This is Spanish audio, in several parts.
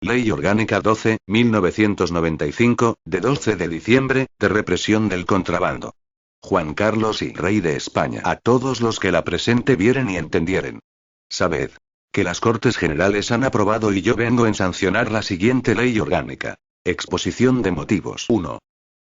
Ley Orgánica 12.1995, de 12 de diciembre, de represión del contrabando. Juan Carlos y Rey de España. A todos los que la presente vieren y entendieren. Sabed que las Cortes Generales han aprobado y yo vengo en sancionar la siguiente ley orgánica. Exposición de motivos. 1.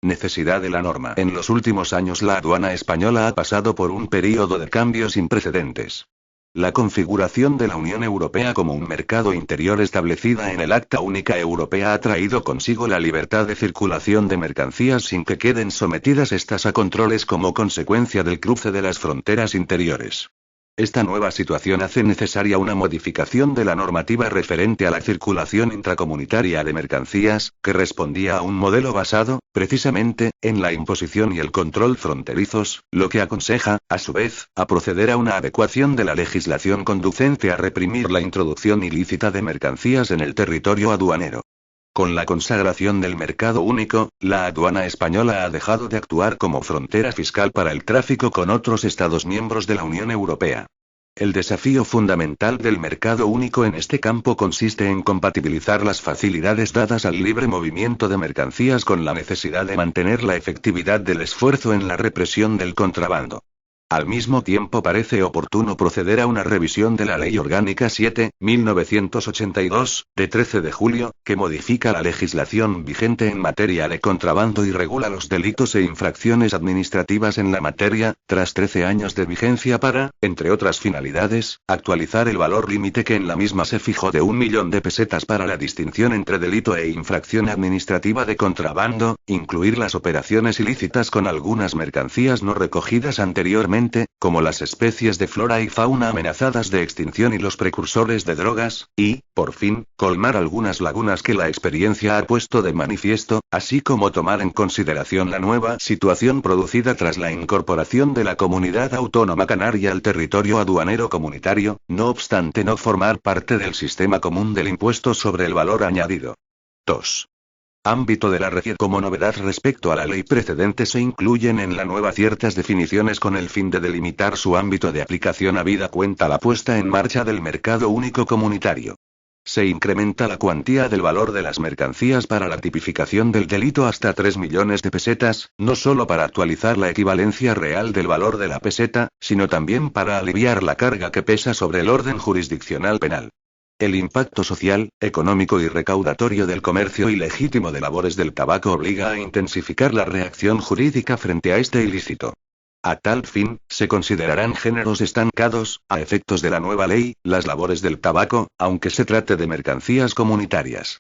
Necesidad de la norma. En los últimos años la aduana española ha pasado por un período de cambios sin precedentes. La configuración de la Unión Europea como un mercado interior establecida en el Acta Única Europea ha traído consigo la libertad de circulación de mercancías sin que queden sometidas estas a controles como consecuencia del cruce de las fronteras interiores. Esta nueva situación hace necesaria una modificación de la normativa referente a la circulación intracomunitaria de mercancías, que respondía a un modelo basado, precisamente, en la imposición y el control fronterizos, lo que aconseja, a su vez, a proceder a una adecuación de la legislación conducente a reprimir la introducción ilícita de mercancías en el territorio aduanero. Con la consagración del mercado único, la aduana española ha dejado de actuar como frontera fiscal para el tráfico con otros Estados miembros de la Unión Europea. El desafío fundamental del mercado único en este campo consiste en compatibilizar las facilidades dadas al libre movimiento de mercancías con la necesidad de mantener la efectividad del esfuerzo en la represión del contrabando. Al mismo tiempo parece oportuno proceder a una revisión de la Ley Orgánica 7.1982, de 13 de julio, que modifica la legislación vigente en materia de contrabando y regula los delitos e infracciones administrativas en la materia, tras 13 años de vigencia para, entre otras finalidades, actualizar el valor límite que en la misma se fijó de 1 millón de pesetas para la distinción entre delito e infracción administrativa de contrabando, incluir las operaciones ilícitas con algunas mercancías no recogidas anteriormente, como las especies de flora y fauna amenazadas de extinción y los precursores de drogas, y, por fin, colmar algunas lagunas que la experiencia ha puesto de manifiesto, así como tomar en consideración la nueva situación producida tras la incorporación de la Comunidad Autónoma Canaria al territorio aduanero comunitario, no obstante no formar parte del sistema común del impuesto sobre el valor añadido. 2. Ámbito de la región. Como novedad respecto a la ley precedente se incluyen en la nueva ciertas definiciones con el fin de delimitar su ámbito de aplicación habida cuenta la puesta en marcha del mercado único comunitario. Se incrementa la cuantía del valor de las mercancías para la tipificación del delito hasta 3 millones de pesetas, no solo para actualizar la equivalencia real del valor de la peseta, sino también para aliviar la carga que pesa sobre el orden jurisdiccional penal. El impacto social, económico y recaudatorio del comercio ilegítimo de labores del tabaco obliga a intensificar la reacción jurídica frente a este ilícito. A tal fin, se considerarán géneros estancados, a efectos de la nueva ley, las labores del tabaco, aunque se trate de mercancías comunitarias.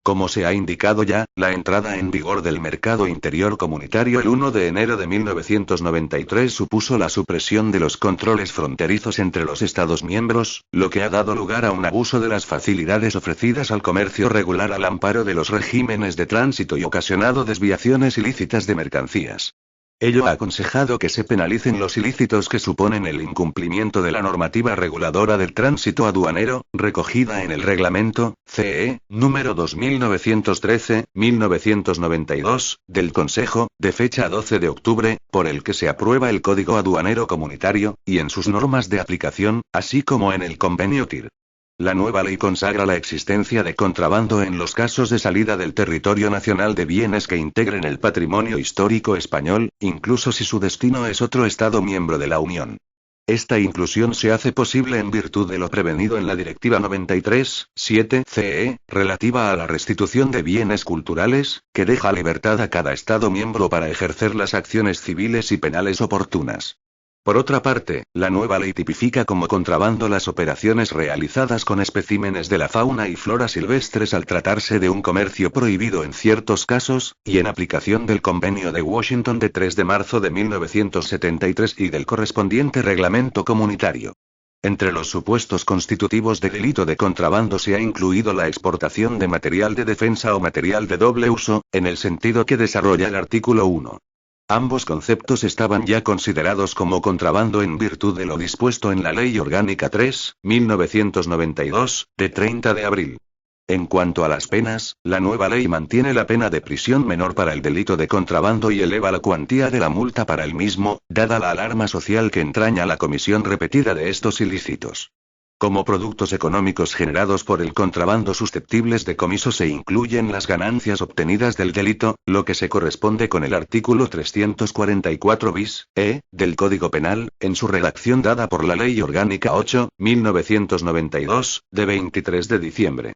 Como se ha indicado ya, la entrada en vigor del mercado interior comunitario el 1 de enero de 1993 supuso la supresión de los controles fronterizos entre los Estados miembros, lo que ha dado lugar a un abuso de las facilidades ofrecidas al comercio regular al amparo de los regímenes de tránsito y ocasionado desviaciones ilícitas de mercancías. Ello ha aconsejado que se penalicen los ilícitos que suponen el incumplimiento de la normativa reguladora del tránsito aduanero, recogida en el Reglamento, CE, número 2913/1992, del Consejo, de fecha 12 de octubre, por el que se aprueba el Código Aduanero Comunitario, y en sus normas de aplicación, así como en el Convenio TIR. La nueva ley consagra la existencia de contrabando en los casos de salida del territorio nacional de bienes que integren el patrimonio histórico español, incluso si su destino es otro Estado miembro de la Unión. Esta inclusión se hace posible en virtud de lo prevenido en la Directiva 93/7 CE, relativa a la restitución de bienes culturales, que deja libertad a cada Estado miembro para ejercer las acciones civiles y penales oportunas. Por otra parte, la nueva ley tipifica como contrabando las operaciones realizadas con especímenes de la fauna y flora silvestres al tratarse de un comercio prohibido en ciertos casos, y en aplicación del Convenio de Washington de 3 de marzo de 1973 y del correspondiente reglamento comunitario. Entre los supuestos constitutivos de delito de contrabando se ha incluido la exportación de material de defensa o material de doble uso, en el sentido que desarrolla el artículo 1. Ambos conceptos estaban ya considerados como contrabando en virtud de lo dispuesto en la Ley Orgánica 3/1992, de 30 de abril. En cuanto a las penas, la nueva ley mantiene la pena de prisión menor para el delito de contrabando y eleva la cuantía de la multa para el mismo, dada la alarma social que entraña la comisión repetida de estos ilícitos. Como productos económicos generados por el contrabando susceptibles de comiso se incluyen las ganancias obtenidas del delito, lo que se corresponde con el artículo 344 bis, del Código Penal, en su redacción dada por la Ley Orgánica 8/1992, de 23 de diciembre.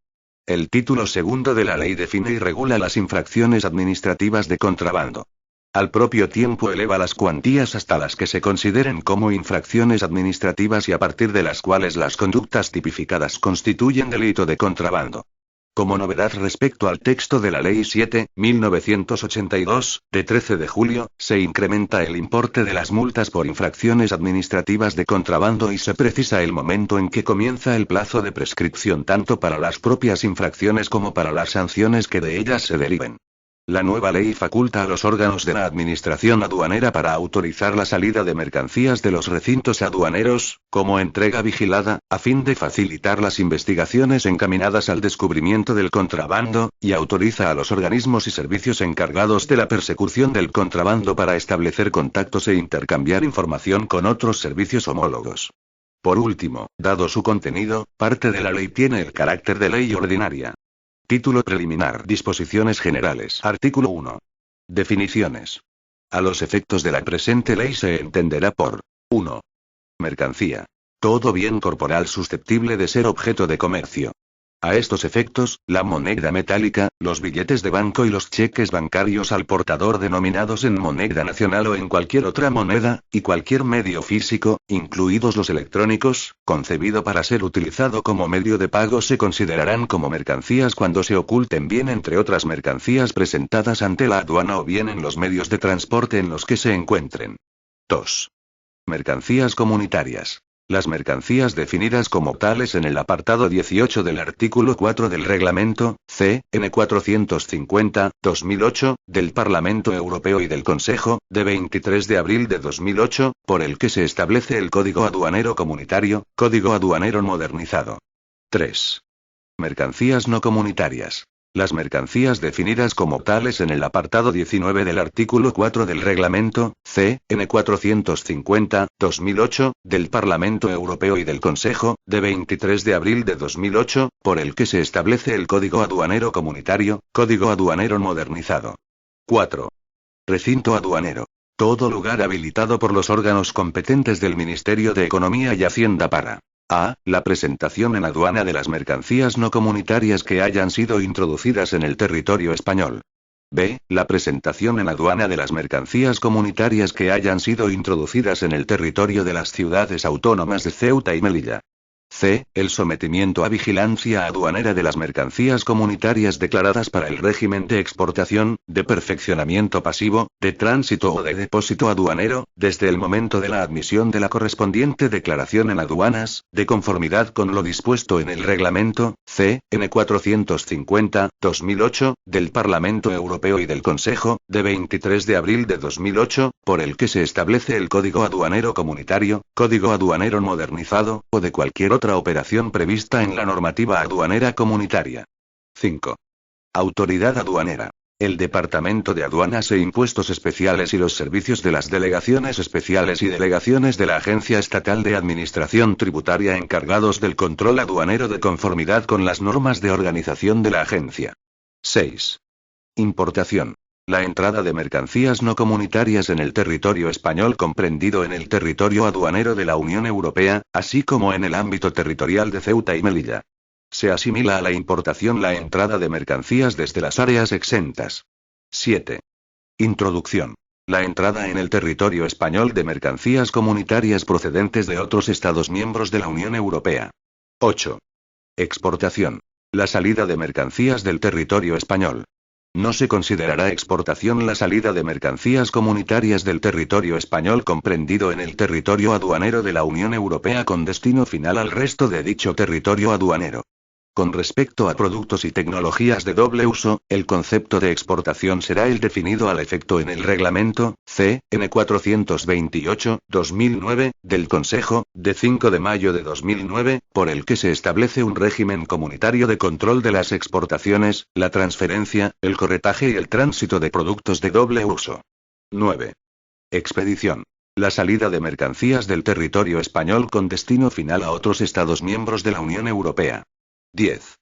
El título segundo de la ley define y regula las infracciones administrativas de contrabando. Al propio tiempo eleva las cuantías hasta las que se consideren como infracciones administrativas y a partir de las cuales las conductas tipificadas constituyen delito de contrabando. Como novedad respecto al texto de la Ley 7/1982, de 13 de julio, se incrementa el importe de las multas por infracciones administrativas de contrabando y se precisa el momento en que comienza el plazo de prescripción tanto para las propias infracciones como para las sanciones que de ellas se deriven. La nueva ley faculta a los órganos de la Administración aduanera para autorizar la salida de mercancías de los recintos aduaneros, como entrega vigilada, a fin de facilitar las investigaciones encaminadas al descubrimiento del contrabando, y autoriza a los organismos y servicios encargados de la persecución del contrabando para establecer contactos e intercambiar información con otros servicios homólogos. Por último, dado su contenido, parte de la ley tiene el carácter de ley ordinaria. Título preliminar. Disposiciones generales. Artículo 1. Definiciones. A los efectos de la presente ley se entenderá por 1. Mercancía. Todo bien corporal susceptible de ser objeto de comercio. A estos efectos, la moneda metálica, los billetes de banco y los cheques bancarios al portador denominados en moneda nacional o en cualquier otra moneda, y cualquier medio físico, incluidos los electrónicos, concebido para ser utilizado como medio de pago se considerarán como mercancías cuando se oculten bien entre otras mercancías presentadas ante la aduana o bien en los medios de transporte en los que se encuentren. 2. Mercancías comunitarias. Las mercancías definidas como tales en el apartado 18 del artículo 4 del Reglamento, CN 450/2008, del Parlamento Europeo y del Consejo, de 23 de abril de 2008, por el que se establece el Código Aduanero Comunitario, Código Aduanero Modernizado. 3. Mercancías no comunitarias. Las mercancías definidas como tales en el apartado 19 del artículo 4 del Reglamento, CN 450/2008, del Parlamento Europeo y del Consejo, de 23 de abril de 2008, por el que se establece el Código Aduanero Comunitario, Código Aduanero Modernizado. 4. Recinto aduanero. Todo lugar habilitado por los órganos competentes del Ministerio de Economía y Hacienda para a. La presentación en aduana de las mercancías no comunitarias que hayan sido introducidas en el territorio español. B. La presentación en aduana de las mercancías comunitarias que hayan sido introducidas en el territorio de las ciudades autónomas de Ceuta y Melilla. C. El sometimiento a vigilancia aduanera de las mercancías comunitarias declaradas para el régimen de exportación, de perfeccionamiento pasivo, de tránsito o de depósito aduanero, desde el momento de la admisión de la correspondiente declaración en aduanas, de conformidad con lo dispuesto en el Reglamento, CN 450/2008, del Parlamento Europeo y del Consejo, de 23 de abril de 2008, por el que se establece el Código Aduanero Comunitario, Código Aduanero Modernizado, o de cualquier otra operación prevista en la normativa aduanera comunitaria. 5. Autoridad aduanera. El Departamento de Aduanas e Impuestos Especiales y los servicios de las delegaciones especiales y delegaciones de la Agencia Estatal de Administración Tributaria encargados del control aduanero de conformidad con las normas de organización de la agencia. 6. Importación. La entrada de mercancías no comunitarias en el territorio español comprendido en el territorio aduanero de la Unión Europea, así como en el ámbito territorial de Ceuta y Melilla. Se asimila a la importación la entrada de mercancías desde las áreas exentas. 7. Introducción. La entrada en el territorio español de mercancías comunitarias procedentes de otros Estados miembros de la Unión Europea. 8. Exportación. La salida de mercancías del territorio español. No se considerará exportación la salida de mercancías comunitarias del territorio español comprendido en el territorio aduanero de la Unión Europea con destino final al resto de dicho territorio aduanero. Con respecto a productos y tecnologías de doble uso, el concepto de exportación será el definido al efecto en el Reglamento, CN 428/2009, del Consejo, de 5 de mayo de 2009, por el que se establece un régimen comunitario de control de las exportaciones, la transferencia, el corretaje y el tránsito de productos de doble uso. 9. Expedición. La salida de mercancías del territorio español con destino final a otros Estados miembros de la Unión Europea. 10.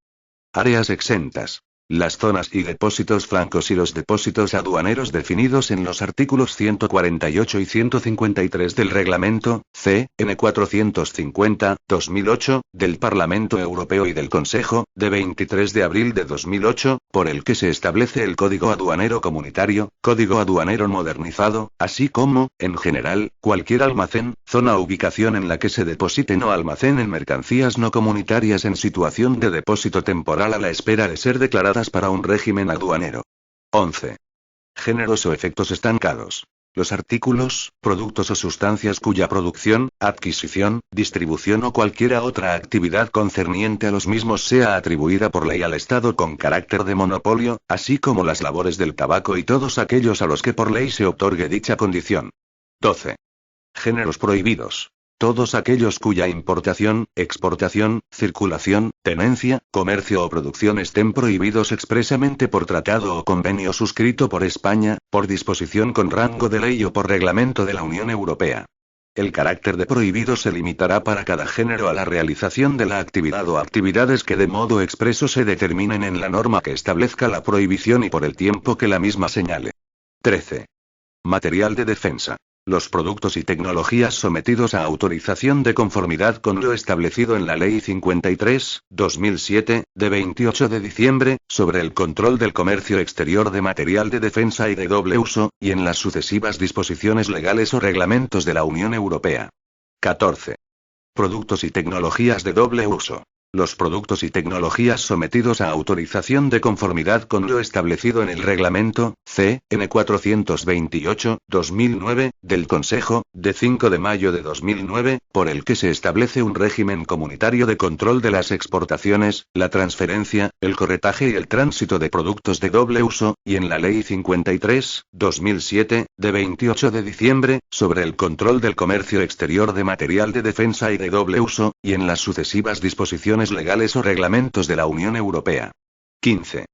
Áreas exentas. Las zonas y depósitos francos y los depósitos aduaneros definidos en los artículos 148 y 153 del Reglamento, CN 450/2008, del Parlamento Europeo y del Consejo, de 23 de abril de 2008, por el que se establece el Código Aduanero Comunitario, Código Aduanero Modernizado, así como, en general, cualquier almacén, zona o ubicación en la que se depositen o almacenen mercancías no comunitarias en situación de depósito temporal a la espera de ser declaradas para un régimen aduanero. 11. Géneros o efectos estancados. Los artículos, productos o sustancias cuya producción, adquisición, distribución o cualquiera otra actividad concerniente a los mismos sea atribuida por ley al Estado con carácter de monopolio, así como las labores del tabaco y todos aquellos a los que por ley se otorgue dicha condición. 12. Géneros prohibidos. Todos aquellos cuya importación, exportación, circulación, tenencia, comercio o producción estén prohibidos expresamente por tratado o convenio suscrito por España, por disposición con rango de ley o por reglamento de la Unión Europea. El carácter de prohibido se limitará para cada género a la realización de la actividad o actividades que de modo expreso se determinen en la norma que establezca la prohibición y por el tiempo que la misma señale. 13. Material de defensa. Los productos y tecnologías sometidos a autorización de conformidad con lo establecido en la Ley 53/2007, de 28 de diciembre, sobre el control del comercio exterior de material de defensa y de doble uso, y en las sucesivas disposiciones legales o reglamentos de la Unión Europea. 14. Productos y tecnologías de doble uso. Los productos y tecnologías sometidos a autorización de conformidad con lo establecido en el Reglamento, CN 428/2009, del Consejo, de 5 de mayo de 2009, por el que se establece un régimen comunitario de control de las exportaciones, la transferencia, el corretaje y el tránsito de productos de doble uso, y en la Ley 53/2007, de 28 de diciembre, sobre el control del comercio exterior de material de defensa y de doble uso, y en las sucesivas disposiciones legales o reglamentos de la Unión Europea. 15.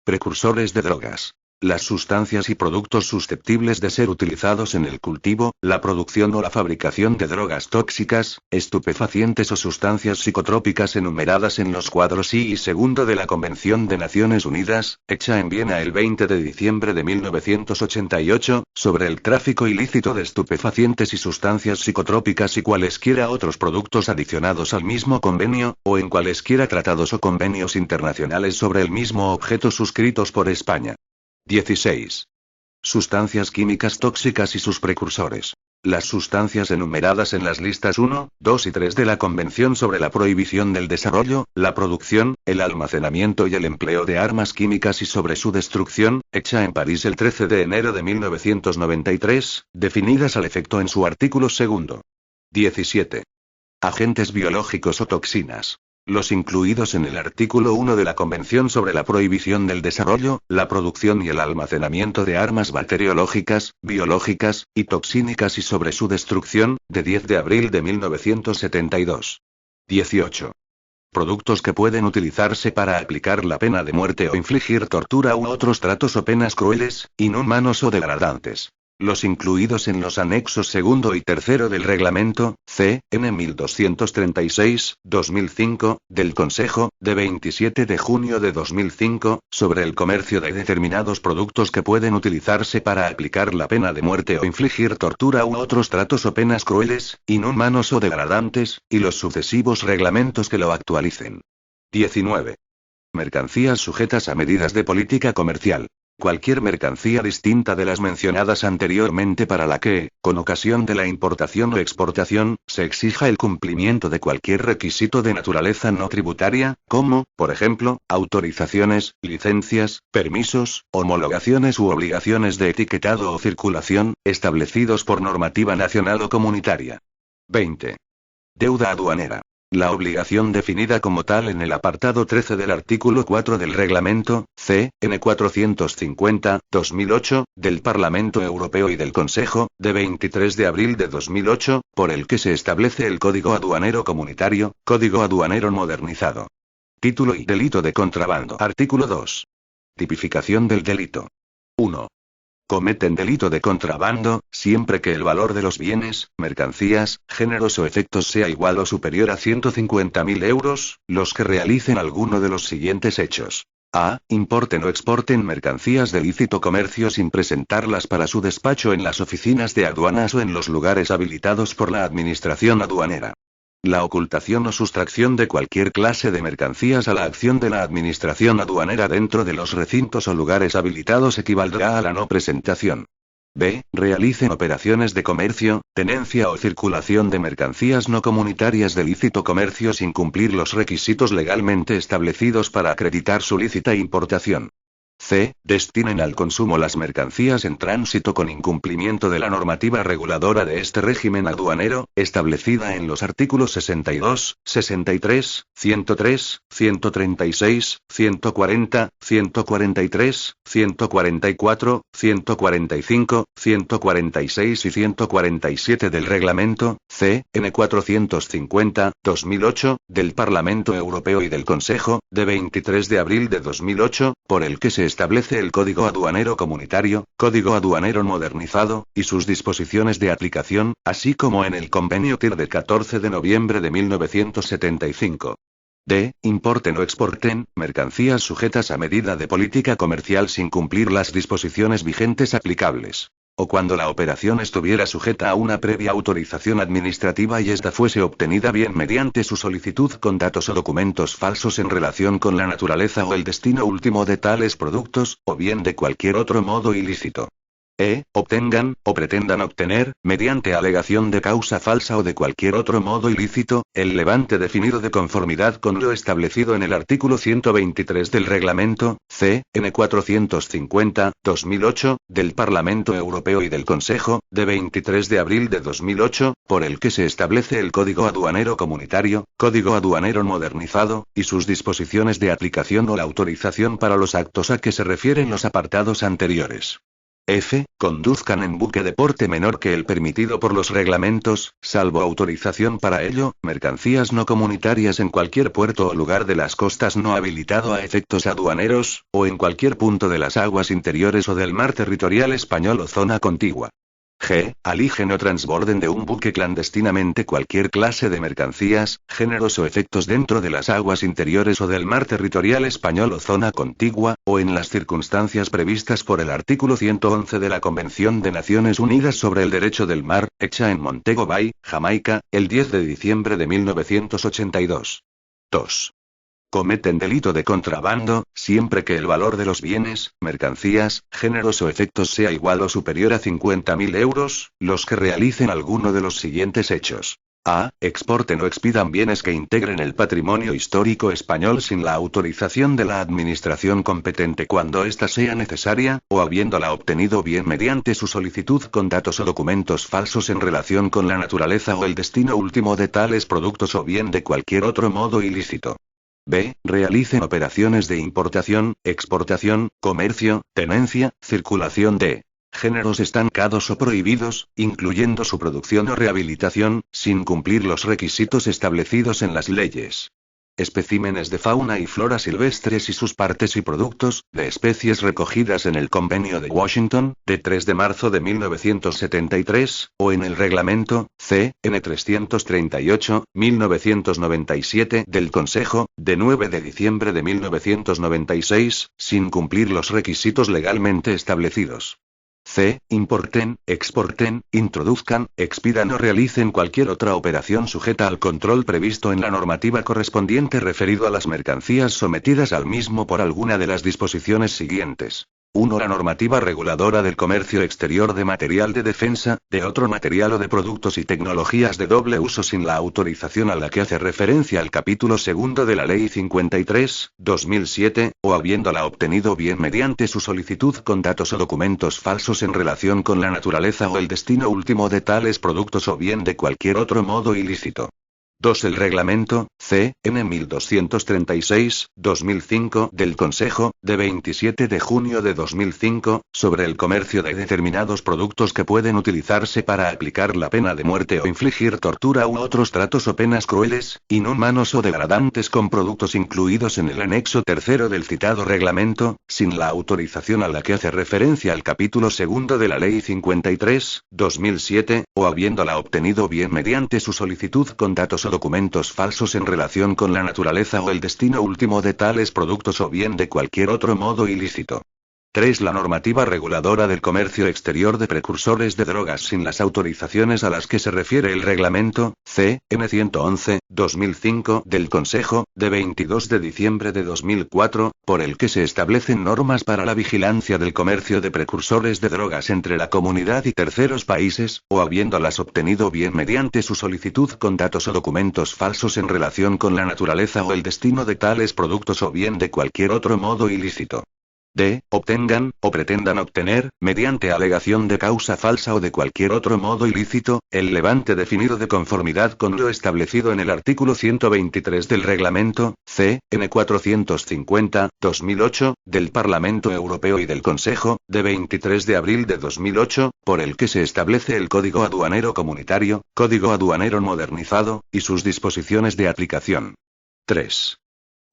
Precursores de drogas. Las sustancias y productos susceptibles de ser utilizados en el cultivo, la producción o la fabricación de drogas tóxicas, estupefacientes o sustancias psicotrópicas enumeradas en los cuadros I y segundo de la Convención de Naciones Unidas, hecha en Viena el 20 de diciembre de 1988, sobre el tráfico ilícito de estupefacientes y sustancias psicotrópicas y cualesquiera otros productos adicionados al mismo convenio, o en cualesquiera tratados o convenios internacionales sobre el mismo objeto suscritos por España. 16. Sustancias químicas tóxicas y sus precursores. Las sustancias enumeradas en las listas 1, 2 y 3 de la Convención sobre la prohibición del desarrollo, la producción, el almacenamiento y el empleo de armas químicas y sobre su destrucción, hecha en París el 13 de enero de 1993, definidas al efecto en su artículo 2. 17. Agentes biológicos o toxinas. Los incluidos en el artículo 1 de la Convención sobre la prohibición del desarrollo, la producción y el almacenamiento de armas bacteriológicas, biológicas, y toxínicas y sobre su destrucción, de 10 de abril de 1972. 18. Productos que pueden utilizarse para aplicar la pena de muerte o infligir tortura u otros tratos o penas crueles, inhumanos o degradantes. Los incluidos en los anexos 2 y 3 del Reglamento, CN 1236/2005, del Consejo, de 27 de junio de 2005, sobre el comercio de determinados productos que pueden utilizarse para aplicar la pena de muerte o infligir tortura u otros tratos o penas crueles, inhumanos o degradantes, y los sucesivos reglamentos que lo actualicen. 19. Mercancías sujetas a medidas de política comercial. Cualquier mercancía distinta de las mencionadas anteriormente para la que, con ocasión de la importación o exportación, se exija el cumplimiento de cualquier requisito de naturaleza no tributaria, como, por ejemplo, autorizaciones, licencias, permisos, homologaciones u obligaciones de etiquetado o circulación, establecidos por normativa nacional o comunitaria. 20. Deuda aduanera. La obligación definida como tal en el apartado 13 del artículo 4 del Reglamento, CN 450/2008, del Parlamento Europeo y del Consejo, de 23 de abril de 2008, por el que se establece el Código Aduanero Comunitario, Código Aduanero Modernizado. Título y delito de contrabando. Artículo 2. Tipificación del delito. 1. Cometen delito de contrabando, siempre que el valor de los bienes, mercancías, géneros o efectos sea igual o superior a 150.000 euros, los que realicen alguno de los siguientes hechos. A. Importen o exporten mercancías de lícito comercio sin presentarlas para su despacho en las oficinas de aduanas o en los lugares habilitados por la Administración aduanera. La ocultación o sustracción de cualquier clase de mercancías a la acción de la Administración aduanera dentro de los recintos o lugares habilitados equivaldrá a la no presentación. B. Realicen operaciones de comercio, tenencia o circulación de mercancías no comunitarias de lícito comercio sin cumplir los requisitos legalmente establecidos para acreditar su lícita importación. C. Destinen al consumo las mercancías en tránsito con incumplimiento de la normativa reguladora de este régimen aduanero, establecida en los artículos 62, 63, 103, 136, 140, 143, 144, 145, 146 y 147 del Reglamento, C.N. 450/2008, del Parlamento Europeo y del Consejo, de 23 de abril de 2008, por el que se establece el Código Aduanero Comunitario, Código Aduanero Modernizado, y sus disposiciones de aplicación, así como en el Convenio TIR de 14 de noviembre de 1975. D. Importen o exporten mercancías sujetas a medida de política comercial sin cumplir las disposiciones vigentes aplicables. O cuando la operación estuviera sujeta a una previa autorización administrativa y ésta fuese obtenida bien mediante su solicitud con datos o documentos falsos en relación con la naturaleza o el destino último de tales productos, o bien de cualquier otro modo ilícito. Obtengan, o pretendan obtener, mediante alegación de causa falsa o de cualquier otro modo ilícito, el levante definido de conformidad con lo establecido en el artículo 123 del Reglamento, C.N. 450/2008, del Parlamento Europeo y del Consejo, de 23 de abril de 2008, por el que se establece el Código Aduanero Comunitario, Código Aduanero Modernizado, y sus disposiciones de aplicación o la autorización para los actos a que se refieren los apartados anteriores. F. Conduzcan en buque de porte menor que el permitido por los reglamentos, salvo autorización para ello, mercancías no comunitarias en cualquier puerto o lugar de las costas no habilitado a efectos aduaneros, o en cualquier punto de las aguas interiores o del mar territorial español o zona contigua. G. Aligen o transborden de un buque clandestinamente cualquier clase de mercancías, géneros o efectos dentro de las aguas interiores o del mar territorial español o zona contigua, o en las circunstancias previstas por el artículo 111 de la Convención de Naciones Unidas sobre el Derecho del Mar, hecha en Montego Bay, Jamaica, el 10 de diciembre de 1982. 2. Cometen delito de contrabando, siempre que el valor de los bienes, mercancías, géneros o efectos sea igual o superior a 50.000 euros, los que realicen alguno de los siguientes hechos. A. Exporten o expidan bienes que integren el patrimonio histórico español sin la autorización de la administración competente cuando ésta sea necesaria, o habiéndola obtenido bien mediante su solicitud con datos o documentos falsos en relación con la naturaleza o el destino último de tales productos o bien de cualquier otro modo ilícito. B. Realicen operaciones de importación, exportación, comercio, tenencia, circulación de géneros estancados o prohibidos, incluyendo su producción o rehabilitación, sin cumplir los requisitos establecidos en las leyes. Especímenes de fauna y flora silvestres y sus partes y productos, de especies recogidas en el Convenio de Washington, de 3 de marzo de 1973, o en el Reglamento, C.N. 338/1997 del Consejo, de 9 de diciembre de 1996, sin cumplir los requisitos legalmente establecidos. C. Importen, exporten, introduzcan, expidan o realicen cualquier otra operación sujeta al control previsto en la normativa correspondiente referido a las mercancías sometidas al mismo por alguna de las disposiciones siguientes. 1. La normativa reguladora del comercio exterior de material de defensa, de otro material o de productos y tecnologías de doble uso sin la autorización a la que hace referencia el capítulo segundo de la Ley 53/2007, o habiéndola obtenido bien mediante su solicitud con datos o documentos falsos en relación con la naturaleza o el destino último de tales productos o bien de cualquier otro modo ilícito. 2. El Reglamento, C.N. 1236/2005 del Consejo, de 27 de junio de 2005, sobre el comercio de determinados productos que pueden utilizarse para aplicar la pena de muerte o infligir tortura u otros tratos o penas crueles, inhumanos o degradantes con productos incluidos en el anexo tercero del citado reglamento, sin la autorización a la que hace referencia al capítulo segundo de la Ley 53/2007, o habiéndola obtenido bien mediante su solicitud con datos o documentos falsos en relación con la naturaleza o el destino último de tales productos o bien de cualquier otro modo ilícito. 3. La normativa reguladora del comercio exterior de precursores de drogas sin las autorizaciones a las que se refiere el reglamento, C.N. 111/2005 del Consejo, de 22 de diciembre de 2004, por el que se establecen normas para la vigilancia del comercio de precursores de drogas entre la comunidad y terceros países, o habiéndolas obtenido bien mediante su solicitud con datos o documentos falsos en relación con la naturaleza o el destino de tales productos o bien de cualquier otro modo ilícito. D. Obtengan, o pretendan obtener, mediante alegación de causa falsa o de cualquier otro modo ilícito, el levante definido de conformidad con lo establecido en el artículo 123 del Reglamento, C.N. 450/2008, del Parlamento Europeo y del Consejo, de 23 de abril de 2008, por el que se establece el Código Aduanero Comunitario, Código Aduanero Modernizado, y sus disposiciones de aplicación. 3.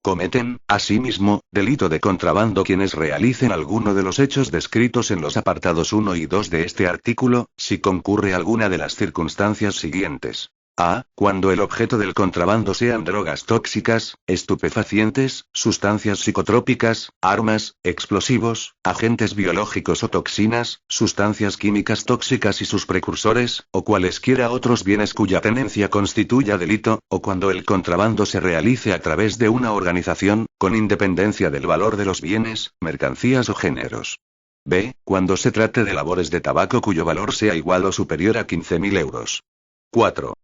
Cometen, asimismo, delito de contrabando quienes realicen alguno de los hechos descritos en los apartados 1 y 2 de este artículo, si concurre alguna de las circunstancias siguientes. A. Cuando el objeto del contrabando sean drogas tóxicas, estupefacientes, sustancias psicotrópicas, armas, explosivos, agentes biológicos o toxinas, sustancias químicas tóxicas y sus precursores, o cualesquiera otros bienes cuya tenencia constituya delito, o cuando el contrabando se realice a través de una organización, con independencia del valor de los bienes, mercancías o géneros. B. Cuando se trate de labores de tabaco cuyo valor sea igual o superior a 15.000 euros. 4.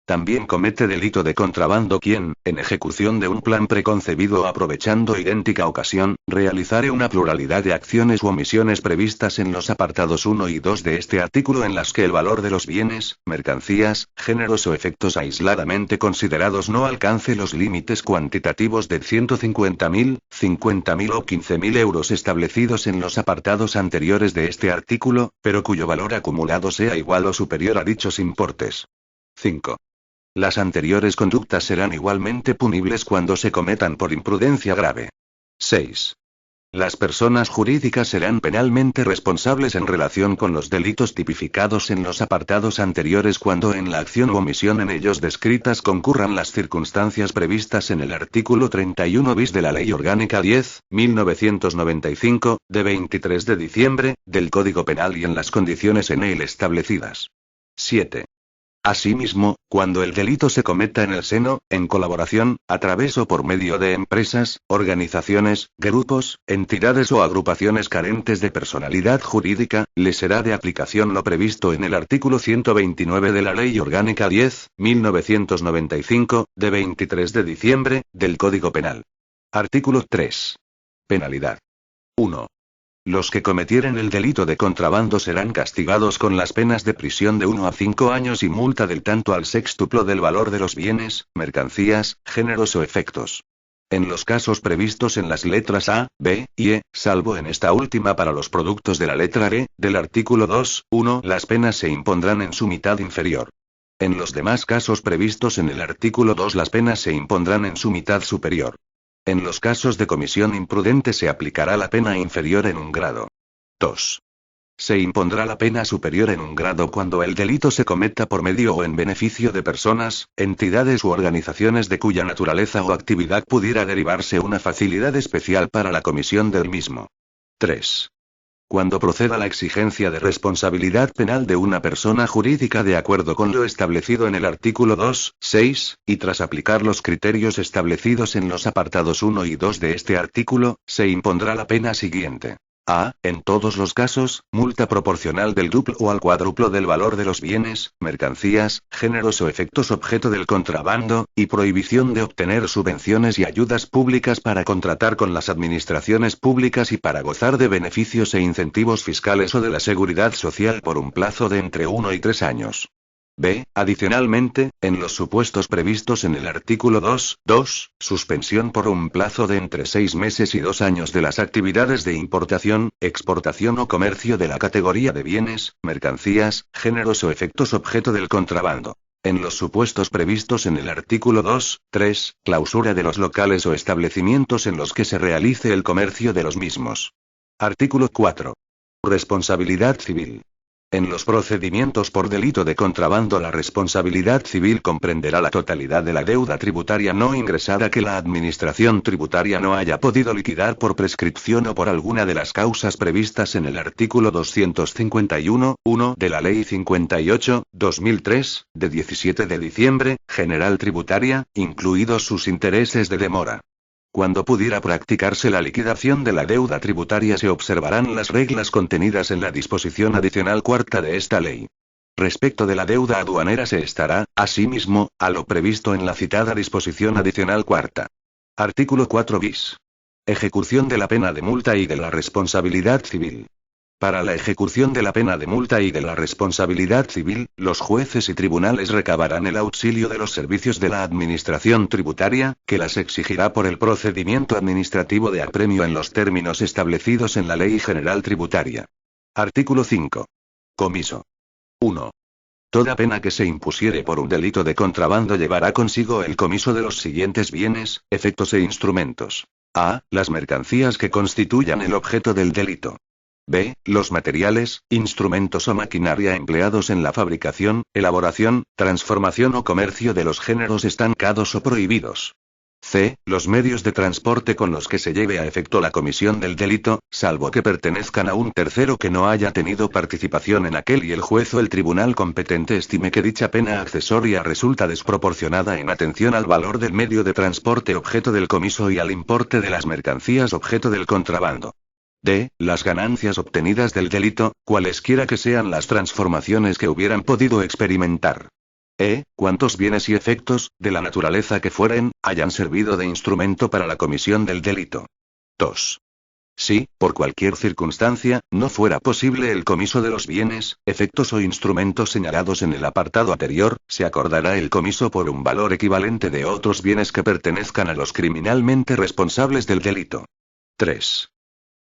También comete delito de contrabando quien, en ejecución de un plan preconcebido o aprovechando idéntica ocasión, realizare una pluralidad de acciones u omisiones previstas en los apartados 1 y 2 de este artículo en las que el valor de los bienes, mercancías, géneros o efectos aisladamente considerados no alcance los límites cuantitativos de 150.000, 50.000 o 15.000 euros establecidos en los apartados anteriores de este artículo, pero cuyo valor acumulado sea igual o superior a dichos importes. 5. Las anteriores conductas serán igualmente punibles cuando se cometan por imprudencia grave. 6. Las personas jurídicas serán penalmente responsables en relación con los delitos tipificados en los apartados anteriores cuando en la acción u omisión en ellos descritas concurran las circunstancias previstas en el artículo 31 bis de la Ley Orgánica 10.1995, de 23 de diciembre, del Código Penal y en las condiciones en él establecidas. 7. Asimismo, cuando el delito se cometa en el seno, en colaboración, a través o por medio de empresas, organizaciones, grupos, entidades o agrupaciones carentes de personalidad jurídica, le será de aplicación lo previsto en el artículo 129 de la Ley Orgánica 10.1995, de 23 de diciembre, del Código Penal. Artículo 3. Penalidad. 1. Los que cometieren el delito de contrabando serán castigados con las penas de prisión de 1 a 5 años y multa del tanto al sextuplo del valor de los bienes, mercancías, géneros o efectos. En los casos previstos en las letras A, B y E, salvo en esta última para los productos de la letra E, del artículo 2.1, las penas se impondrán en su mitad inferior. En los demás casos previstos en el artículo 2 las penas se impondrán en su mitad superior. En los casos de comisión imprudente se aplicará la pena inferior en un grado. 2. Se impondrá la pena superior en un grado cuando el delito se cometa por medio o en beneficio de personas, entidades u organizaciones de cuya naturaleza o actividad pudiera derivarse una facilidad especial para la comisión del mismo. 3. Cuando proceda la exigencia de responsabilidad penal de una persona jurídica de acuerdo con lo establecido en el artículo 2.6, y tras aplicar los criterios establecidos en los apartados 1 y 2 de este artículo, se impondrá la pena siguiente. A. En todos los casos, multa proporcional del duplo o al cuádruplo del valor de los bienes, mercancías, géneros o efectos objeto del contrabando, y prohibición de obtener subvenciones y ayudas públicas para contratar con las administraciones públicas y para gozar de beneficios e incentivos fiscales o de la seguridad social por un plazo de entre 1 y 3 años. B. Adicionalmente, en los supuestos previstos en el artículo 2.2, suspensión por un plazo de entre 6 meses y 2 años de las actividades de importación, exportación o comercio de la categoría de bienes, mercancías, géneros o efectos objeto del contrabando. En los supuestos previstos en el artículo 2.3, clausura de los locales o establecimientos en los que se realice el comercio de los mismos. Artículo 4. Responsabilidad civil. En los procedimientos por delito de contrabando, la responsabilidad civil comprenderá la totalidad de la deuda tributaria no ingresada que la Administración tributaria no haya podido liquidar por prescripción o por alguna de las causas previstas en el artículo 251.1 de la Ley 58/2003, de 17 de diciembre, General Tributaria, incluidos sus intereses de demora. Cuando pudiera practicarse la liquidación de la deuda tributaria, se observarán las reglas contenidas en la disposición adicional cuarta de esta ley. Respecto de la deuda aduanera se estará, asimismo, a lo previsto en la citada disposición adicional cuarta. Artículo 4 bis. Ejecución de la pena de multa y de la responsabilidad civil. Para la ejecución de la pena de multa y de la responsabilidad civil, los jueces y tribunales recabarán el auxilio de los servicios de la Administración tributaria, que las exigirá por el procedimiento administrativo de apremio en los términos establecidos en la Ley General Tributaria. Artículo 5. Comiso. 1. Toda pena que se impusiere por un delito de contrabando llevará consigo el comiso de los siguientes bienes, efectos e instrumentos. A. Las mercancías que constituyan el objeto del delito. B. Los materiales, instrumentos o maquinaria empleados en la fabricación, elaboración, transformación o comercio de los géneros estancados o prohibidos. C. Los medios de transporte con los que se lleve a efecto la comisión del delito, salvo que pertenezcan a un tercero que no haya tenido participación en aquel y el juez o el tribunal competente estime que dicha pena accesoria resulta desproporcionada en atención al valor del medio de transporte objeto del comiso y al importe de las mercancías objeto del contrabando. D. Las ganancias obtenidas del delito, cualesquiera que sean las transformaciones que hubieran podido experimentar. E. Cuantos bienes y efectos, de la naturaleza que fueren, hayan servido de instrumento para la comisión del delito. 2. Si, por cualquier circunstancia, no fuera posible el comiso de los bienes, efectos o instrumentos señalados en el apartado anterior, se acordará el comiso por un valor equivalente de otros bienes que pertenezcan a los criminalmente responsables del delito. 3.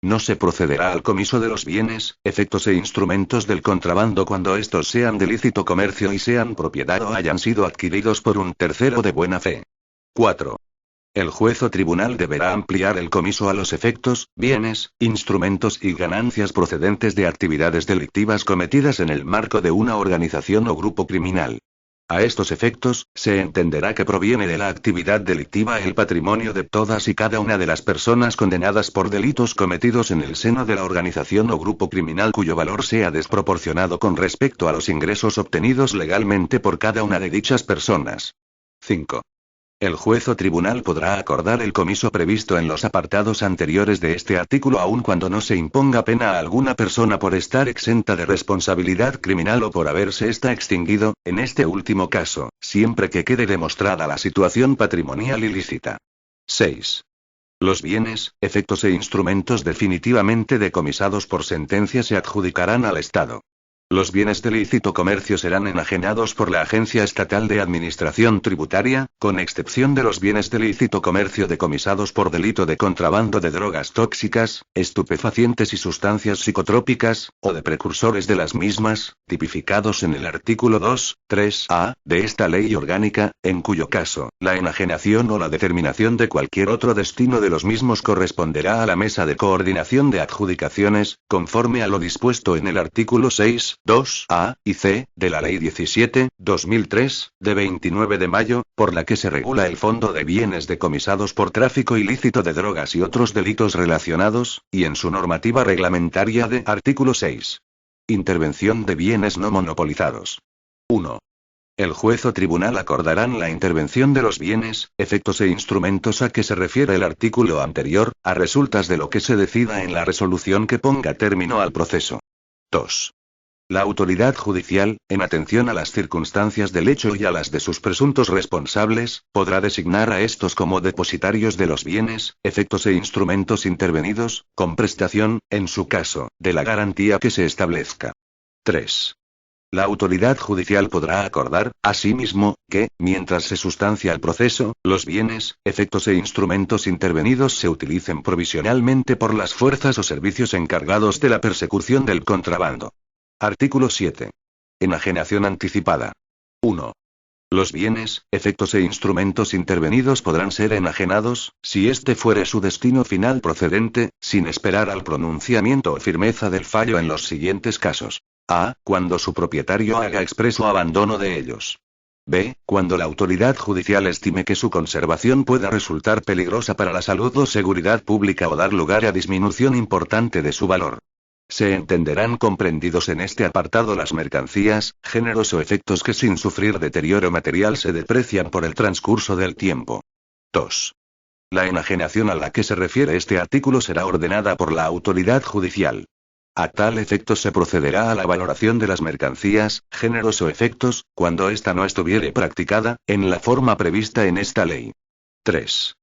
No se procederá al comiso de los bienes, efectos e instrumentos del contrabando cuando estos sean de lícito comercio y sean propiedad o hayan sido adquiridos por un tercero de buena fe. 4. El juez o tribunal deberá ampliar el comiso a los efectos, bienes, instrumentos y ganancias procedentes de actividades delictivas cometidas en el marco de una organización o grupo criminal. A estos efectos, se entenderá que proviene de la actividad delictiva el patrimonio de todas y cada una de las personas condenadas por delitos cometidos en el seno de la organización o grupo criminal cuyo valor sea desproporcionado con respecto a los ingresos obtenidos legalmente por cada una de dichas personas. 5. El juez o tribunal podrá acordar el comiso previsto en los apartados anteriores de este artículo aun cuando no se imponga pena a alguna persona por estar exenta de responsabilidad criminal o por haberse ésta extinguido, en este último caso, siempre que quede demostrada la situación patrimonial ilícita. 6. Los bienes, efectos e instrumentos definitivamente decomisados por sentencia se adjudicarán al Estado. Los bienes de lícito comercio serán enajenados por la Agencia Estatal de Administración Tributaria, con excepción de los bienes de lícito comercio decomisados por delito de contrabando de drogas tóxicas, estupefacientes y sustancias psicotrópicas, o de precursores de las mismas, tipificados en el artículo 2.3a de esta ley orgánica, en cuyo caso, la enajenación o la determinación de cualquier otro destino de los mismos corresponderá a la Mesa de Coordinación de Adjudicaciones, conforme a lo dispuesto en el artículo 6.2a y c, de la Ley 17/2003, de 29 de mayo, por la que se regula el Fondo de Bienes decomisados por tráfico ilícito de drogas y otros delitos relacionados, y en su normativa reglamentaria de artículo 6. Intervención de bienes no monopolizados. 1. El juez o tribunal acordarán la intervención de los bienes, efectos e instrumentos a que se refiere el artículo anterior, a resultas de lo que se decida en la resolución que ponga término al proceso. 2. La autoridad judicial, en atención a las circunstancias del hecho y a las de sus presuntos responsables, podrá designar a estos como depositarios de los bienes, efectos e instrumentos intervenidos, con prestación, en su caso, de la garantía que se establezca. 3. La autoridad judicial podrá acordar, asimismo, que, mientras se sustancia el proceso, los bienes, efectos e instrumentos intervenidos se utilicen provisionalmente por las fuerzas o servicios encargados de la persecución del contrabando. Artículo 7. Enajenación anticipada. 1. Los bienes, efectos e instrumentos intervenidos podrán ser enajenados, si este fuere su destino final procedente, sin esperar al pronunciamiento o firmeza del fallo en los siguientes casos. A. Cuando su propietario haga expreso abandono de ellos. B. Cuando la autoridad judicial estime que su conservación pueda resultar peligrosa para la salud o seguridad pública o dar lugar a disminución importante de su valor. Se entenderán comprendidos en este apartado las mercancías, géneros o efectos que sin sufrir deterioro material se deprecian por el transcurso del tiempo. 2. La enajenación a la que se refiere este artículo será ordenada por la autoridad judicial. A tal efecto se procederá a la valoración de las mercancías, géneros o efectos, cuando ésta no estuviere practicada, en la forma prevista en esta ley. 3.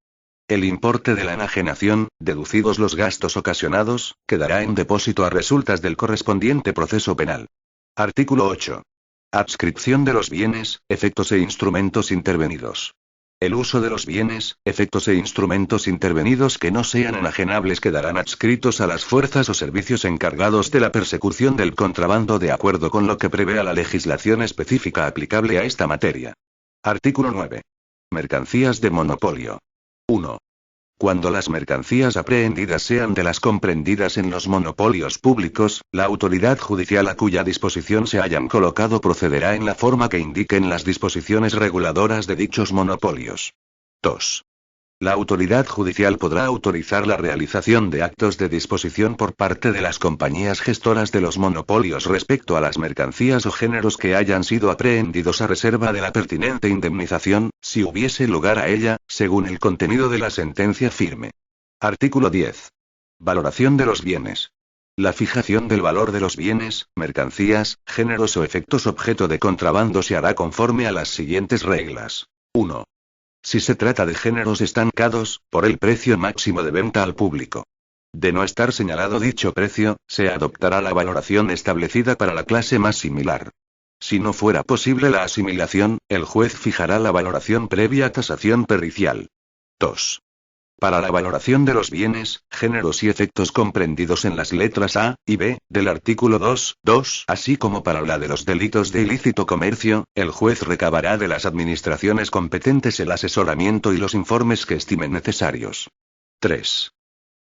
El importe de la enajenación, deducidos los gastos ocasionados, quedará en depósito a resultas del correspondiente proceso penal. Artículo 8. Adscripción de los bienes, efectos e instrumentos intervenidos. El uso de los bienes, efectos e instrumentos intervenidos que no sean enajenables quedarán adscritos a las fuerzas o servicios encargados de la persecución del contrabando de acuerdo con lo que prevea la legislación específica aplicable a esta materia. Artículo 9. Mercancías de monopolio. 1. Cuando las mercancías aprehendidas sean de las comprendidas en los monopolios públicos, la autoridad judicial a cuya disposición se hayan colocado procederá en la forma que indiquen las disposiciones reguladoras de dichos monopolios. 2. La autoridad judicial podrá autorizar la realización de actos de disposición por parte de las compañías gestoras de los monopolios respecto a las mercancías o géneros que hayan sido aprehendidos a reserva de la pertinente indemnización, si hubiese lugar a ella, según el contenido de la sentencia firme. Artículo 10. Valoración de los bienes. La fijación del valor de los bienes, mercancías, géneros o efectos objeto de contrabando se hará conforme a las siguientes reglas. 1. Si se trata de géneros estancados, por el precio máximo de venta al público. De no estar señalado dicho precio, se adoptará la valoración establecida para la clase más similar. Si no fuera posible la asimilación, el juez fijará la valoración previa tasación pericial. 2. Para la valoración de los bienes, géneros y efectos comprendidos en las letras A y B del artículo 2.2, así como para la de los delitos de ilícito comercio, el juez recabará de las administraciones competentes el asesoramiento y los informes que estimen necesarios. 3.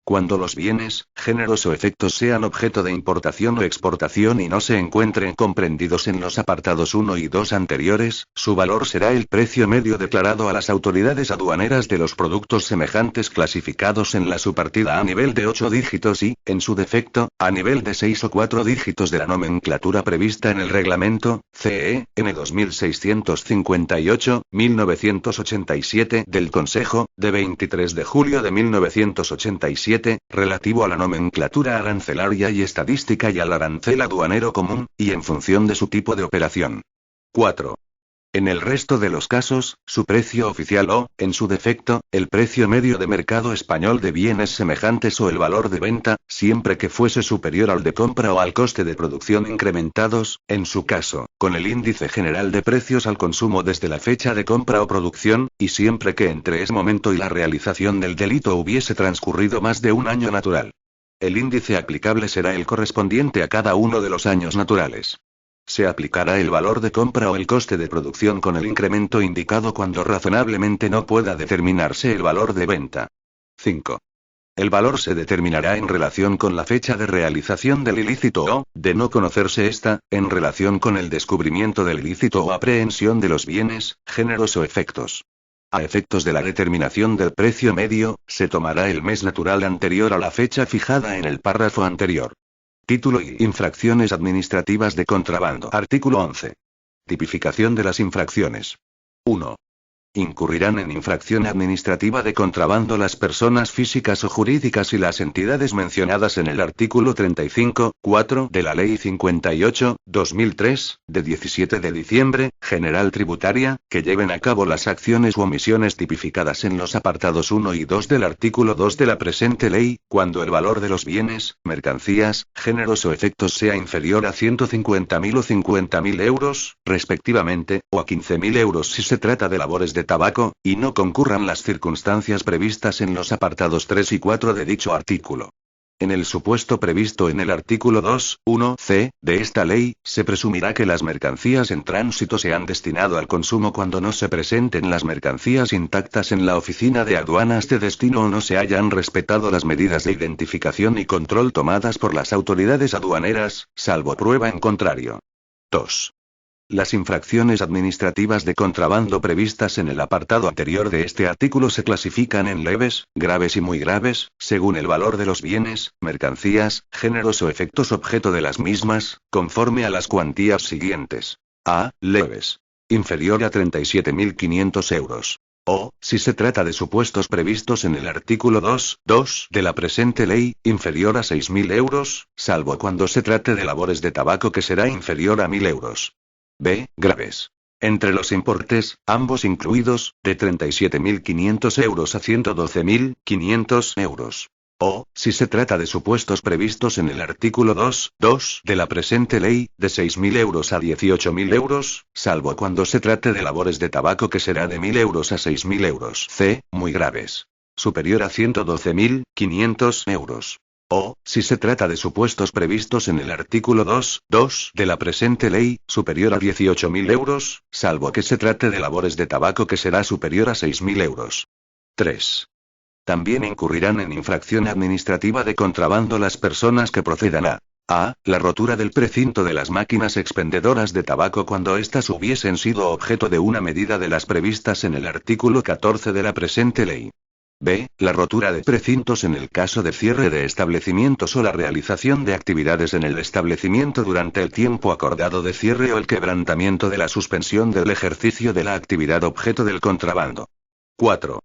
Cuando los bienes, géneros o efectos sean objeto de importación o exportación y no se encuentren comprendidos en los apartados 1 y 2 anteriores, su valor será el precio medio declarado a las autoridades aduaneras de los productos semejantes clasificados en la subpartida a nivel de 8 dígitos y, en su defecto, a nivel de 6 o 4 dígitos de la nomenclatura prevista en el reglamento, CE, N 2658-1987 del Consejo, de 23 de julio de 1987, relativo a la nomenclatura arancelaria y estadística y al arancel aduanero común, y en función de su tipo de operación. 4. En el resto de los casos, su precio oficial o, en su defecto, el precio medio de mercado español de bienes semejantes o el valor de venta, siempre que fuese superior al de compra o al coste de producción incrementados, en su caso, con el índice general de precios al consumo desde la fecha de compra o producción, y siempre que entre ese momento y la realización del delito hubiese transcurrido más de un año natural. El índice aplicable será el correspondiente a cada uno de los años naturales. Se aplicará el valor de compra o el coste de producción con el incremento indicado cuando razonablemente no pueda determinarse el valor de venta. 5. El valor se determinará en relación con la fecha de realización del ilícito o, de no conocerse esta, en relación con el descubrimiento del ilícito o aprehensión de los bienes, géneros o efectos. A efectos de la determinación del precio medio, se tomará el mes natural anterior a la fecha fijada en el párrafo anterior. Título y infracciones administrativas de contrabando. Artículo 11. Tipificación de las infracciones. 1. Incurrirán en infracción administrativa de contrabando las personas físicas o jurídicas y las entidades mencionadas en el artículo 35.4 de la Ley 58/2003, de 17 de diciembre, General Tributaria, que lleven a cabo las acciones u omisiones tipificadas en los apartados 1 y 2 del artículo 2 de la presente ley, cuando el valor de los bienes, mercancías, géneros o efectos sea inferior a 150.000 o 50.000 euros, respectivamente, o a 15.000 euros si se trata de labores de tabaco, y no concurran las circunstancias previstas en los apartados 3 y 4 de dicho artículo. En el supuesto previsto en el artículo 2.1c de esta ley, se presumirá que las mercancías en tránsito se han destinado al consumo cuando no se presenten las mercancías intactas en la oficina de aduanas de destino o no se hayan respetado las medidas de identificación y control tomadas por las autoridades aduaneras, salvo prueba en contrario. 2. Las infracciones administrativas de contrabando previstas en el apartado anterior de este artículo se clasifican en leves, graves y muy graves, según el valor de los bienes, mercancías, géneros o efectos objeto de las mismas, conforme a las cuantías siguientes. A. Leves. Inferior a 37.500 euros. O, si se trata de supuestos previstos en el artículo 2.2 de la presente ley, inferior a 6.000 euros, salvo cuando se trate de labores de tabaco que será inferior a 1.000 euros. B. Graves. Entre los importes, ambos incluidos, de 37.500 euros a 112.500 euros. O, si se trata de supuestos previstos en el artículo 2.2 de la presente ley, de 6.000 euros a 18.000 euros, salvo cuando se trate de labores de tabaco que será de 1.000 euros a 6.000 euros. C. Muy graves. Superior a 112.500 euros. O, si se trata de supuestos previstos en el artículo 2.2 de la presente ley, superior a 18.000 euros, salvo que se trate de labores de tabaco que será superior a 6.000 euros. 3. También incurrirán en infracción administrativa de contrabando las personas que procedan a. La rotura del precinto de las máquinas expendedoras de tabaco cuando éstas hubiesen sido objeto de una medida de las previstas en el artículo 14 de la presente ley. B. La rotura de precintos en el caso de cierre de establecimientos o la realización de actividades en el establecimiento durante el tiempo acordado de cierre o el quebrantamiento de la suspensión del ejercicio de la actividad objeto del contrabando. 4.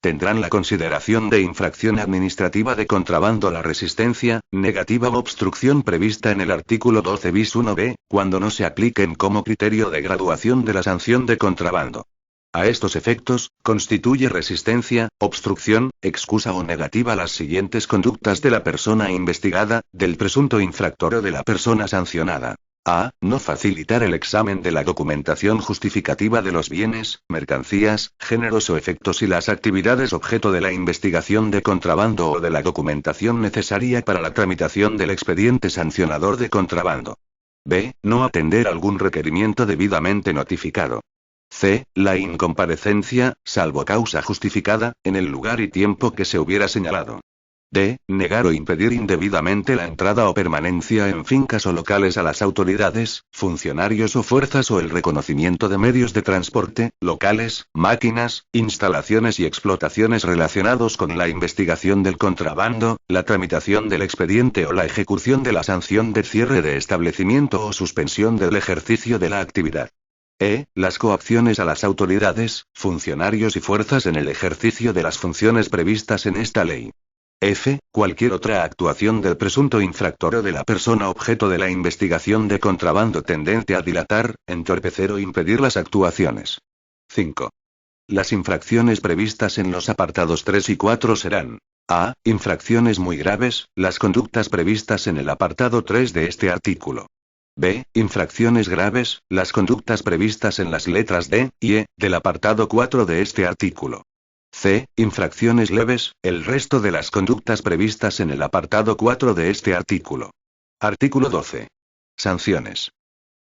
Tendrán la consideración de infracción administrativa de contrabando la resistencia, negativa o obstrucción prevista en el artículo 12 bis 1b, cuando no se apliquen como criterio de graduación de la sanción de contrabando. A estos efectos, constituye resistencia, obstrucción, excusa o negativa las siguientes conductas de la persona investigada, del presunto infractor o de la persona sancionada. A. No facilitar el examen de la documentación justificativa de los bienes, mercancías, géneros o efectos y las actividades objeto de la investigación de contrabando o de la documentación necesaria para la tramitación del expediente sancionador de contrabando. B. No atender algún requerimiento debidamente notificado. C. La incomparecencia, salvo causa justificada, en el lugar y tiempo que se hubiera señalado. D. Negar o impedir indebidamente la entrada o permanencia en fincas o locales a las autoridades, funcionarios o fuerzas o el reconocimiento de medios de transporte, locales, máquinas, instalaciones y explotaciones relacionados con la investigación del contrabando, la tramitación del expediente o la ejecución de la sanción de cierre de establecimiento o suspensión del ejercicio de la actividad. E. Las coacciones a las autoridades, funcionarios y fuerzas en el ejercicio de las funciones previstas en esta ley. F. Cualquier otra actuación del presunto infractor o de la persona objeto de la investigación de contrabando tendente a dilatar, entorpecer o impedir las actuaciones. 5. Las infracciones previstas en los apartados 3 y 4 serán: A. Infracciones muy graves, las conductas previstas en el apartado 3 de este artículo. B. Infracciones graves, las conductas previstas en las letras D y E del apartado 4 de este artículo. C. Infracciones leves, el resto de las conductas previstas en el apartado 4 de este artículo. Artículo 12. Sanciones.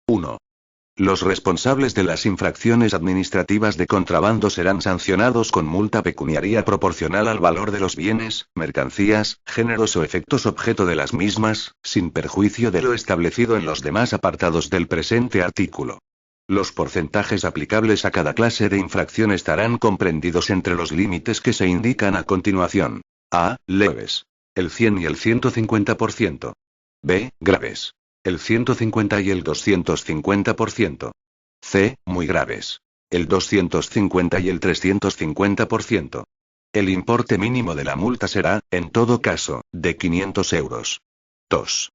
1. Los responsables de las infracciones administrativas de contrabando serán sancionados con multa pecuniaria proporcional al valor de los bienes, mercancías, géneros o efectos objeto de las mismas, sin perjuicio de lo establecido en los demás apartados del presente artículo. Los porcentajes aplicables a cada clase de infracción estarán comprendidos entre los límites que se indican a continuación. A. Leves. El 100 y el 150%. B. Graves. El 150 y el 250%. C. Muy graves. el 250 y el 350%. El importe mínimo de la multa será, en todo caso, de 500 euros. 2.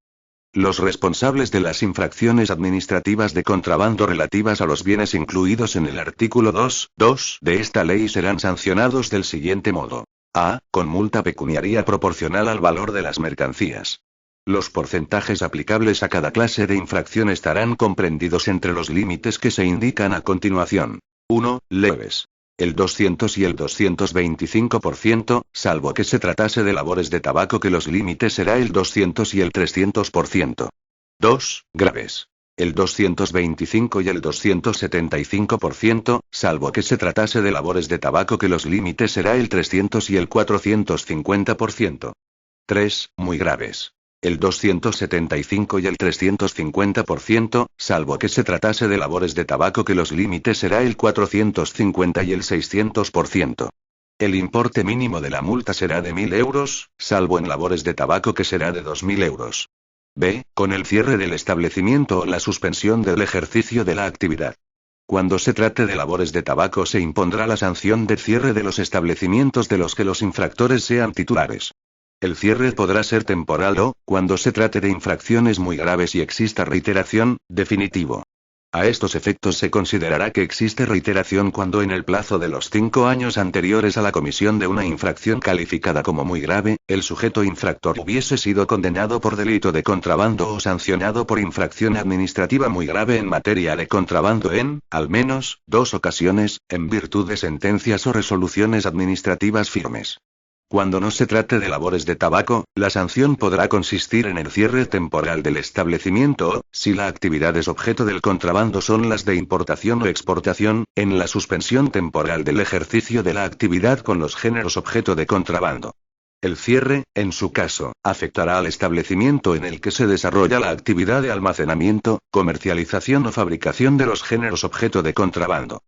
Los responsables de las infracciones administrativas de contrabando relativas a los bienes incluidos en el artículo 2.2 de esta ley serán sancionados del siguiente modo. A. Con multa pecuniaria proporcional al valor de las mercancías. Los porcentajes aplicables a cada clase de infracción estarán comprendidos entre los límites que se indican a continuación. 1. Leves. El 200 y el 225%, salvo que se tratase de labores de tabaco que los límites será el 200 y el 300%. 2. Graves. El 225 y el 275%, salvo que se tratase de labores de tabaco que los límites será el 300 y el 450%. 3. Muy graves. El 275 y el 350%, salvo que se tratase de labores de tabaco que los límites será el 450 y el 600%. El importe mínimo de la multa será de 1.000 euros, salvo en labores de tabaco que será de 2.000 euros. B. Con el cierre del establecimiento o la suspensión del ejercicio de la actividad. Cuando se trate de labores de tabaco se impondrá la sanción de cierre de los establecimientos de los que los infractores sean titulares. El cierre podrá ser temporal o, cuando se trate de infracciones muy graves y exista reiteración, definitivo. A estos efectos se considerará que existe reiteración cuando en el plazo de los 5 años anteriores a la comisión de una infracción calificada como muy grave, el sujeto infractor hubiese sido condenado por delito de contrabando o sancionado por infracción administrativa muy grave en materia de contrabando en, al menos, 2 ocasiones, en virtud de sentencias o resoluciones administrativas firmes. Cuando no se trate de labores de tabaco, la sanción podrá consistir en el cierre temporal del establecimiento o, si la actividad es objeto del contrabando son las de importación o exportación, en la suspensión temporal del ejercicio de la actividad con los géneros objeto de contrabando. El cierre, en su caso, afectará al establecimiento en el que se desarrolla la actividad de almacenamiento, comercialización o fabricación de los géneros objeto de contrabando.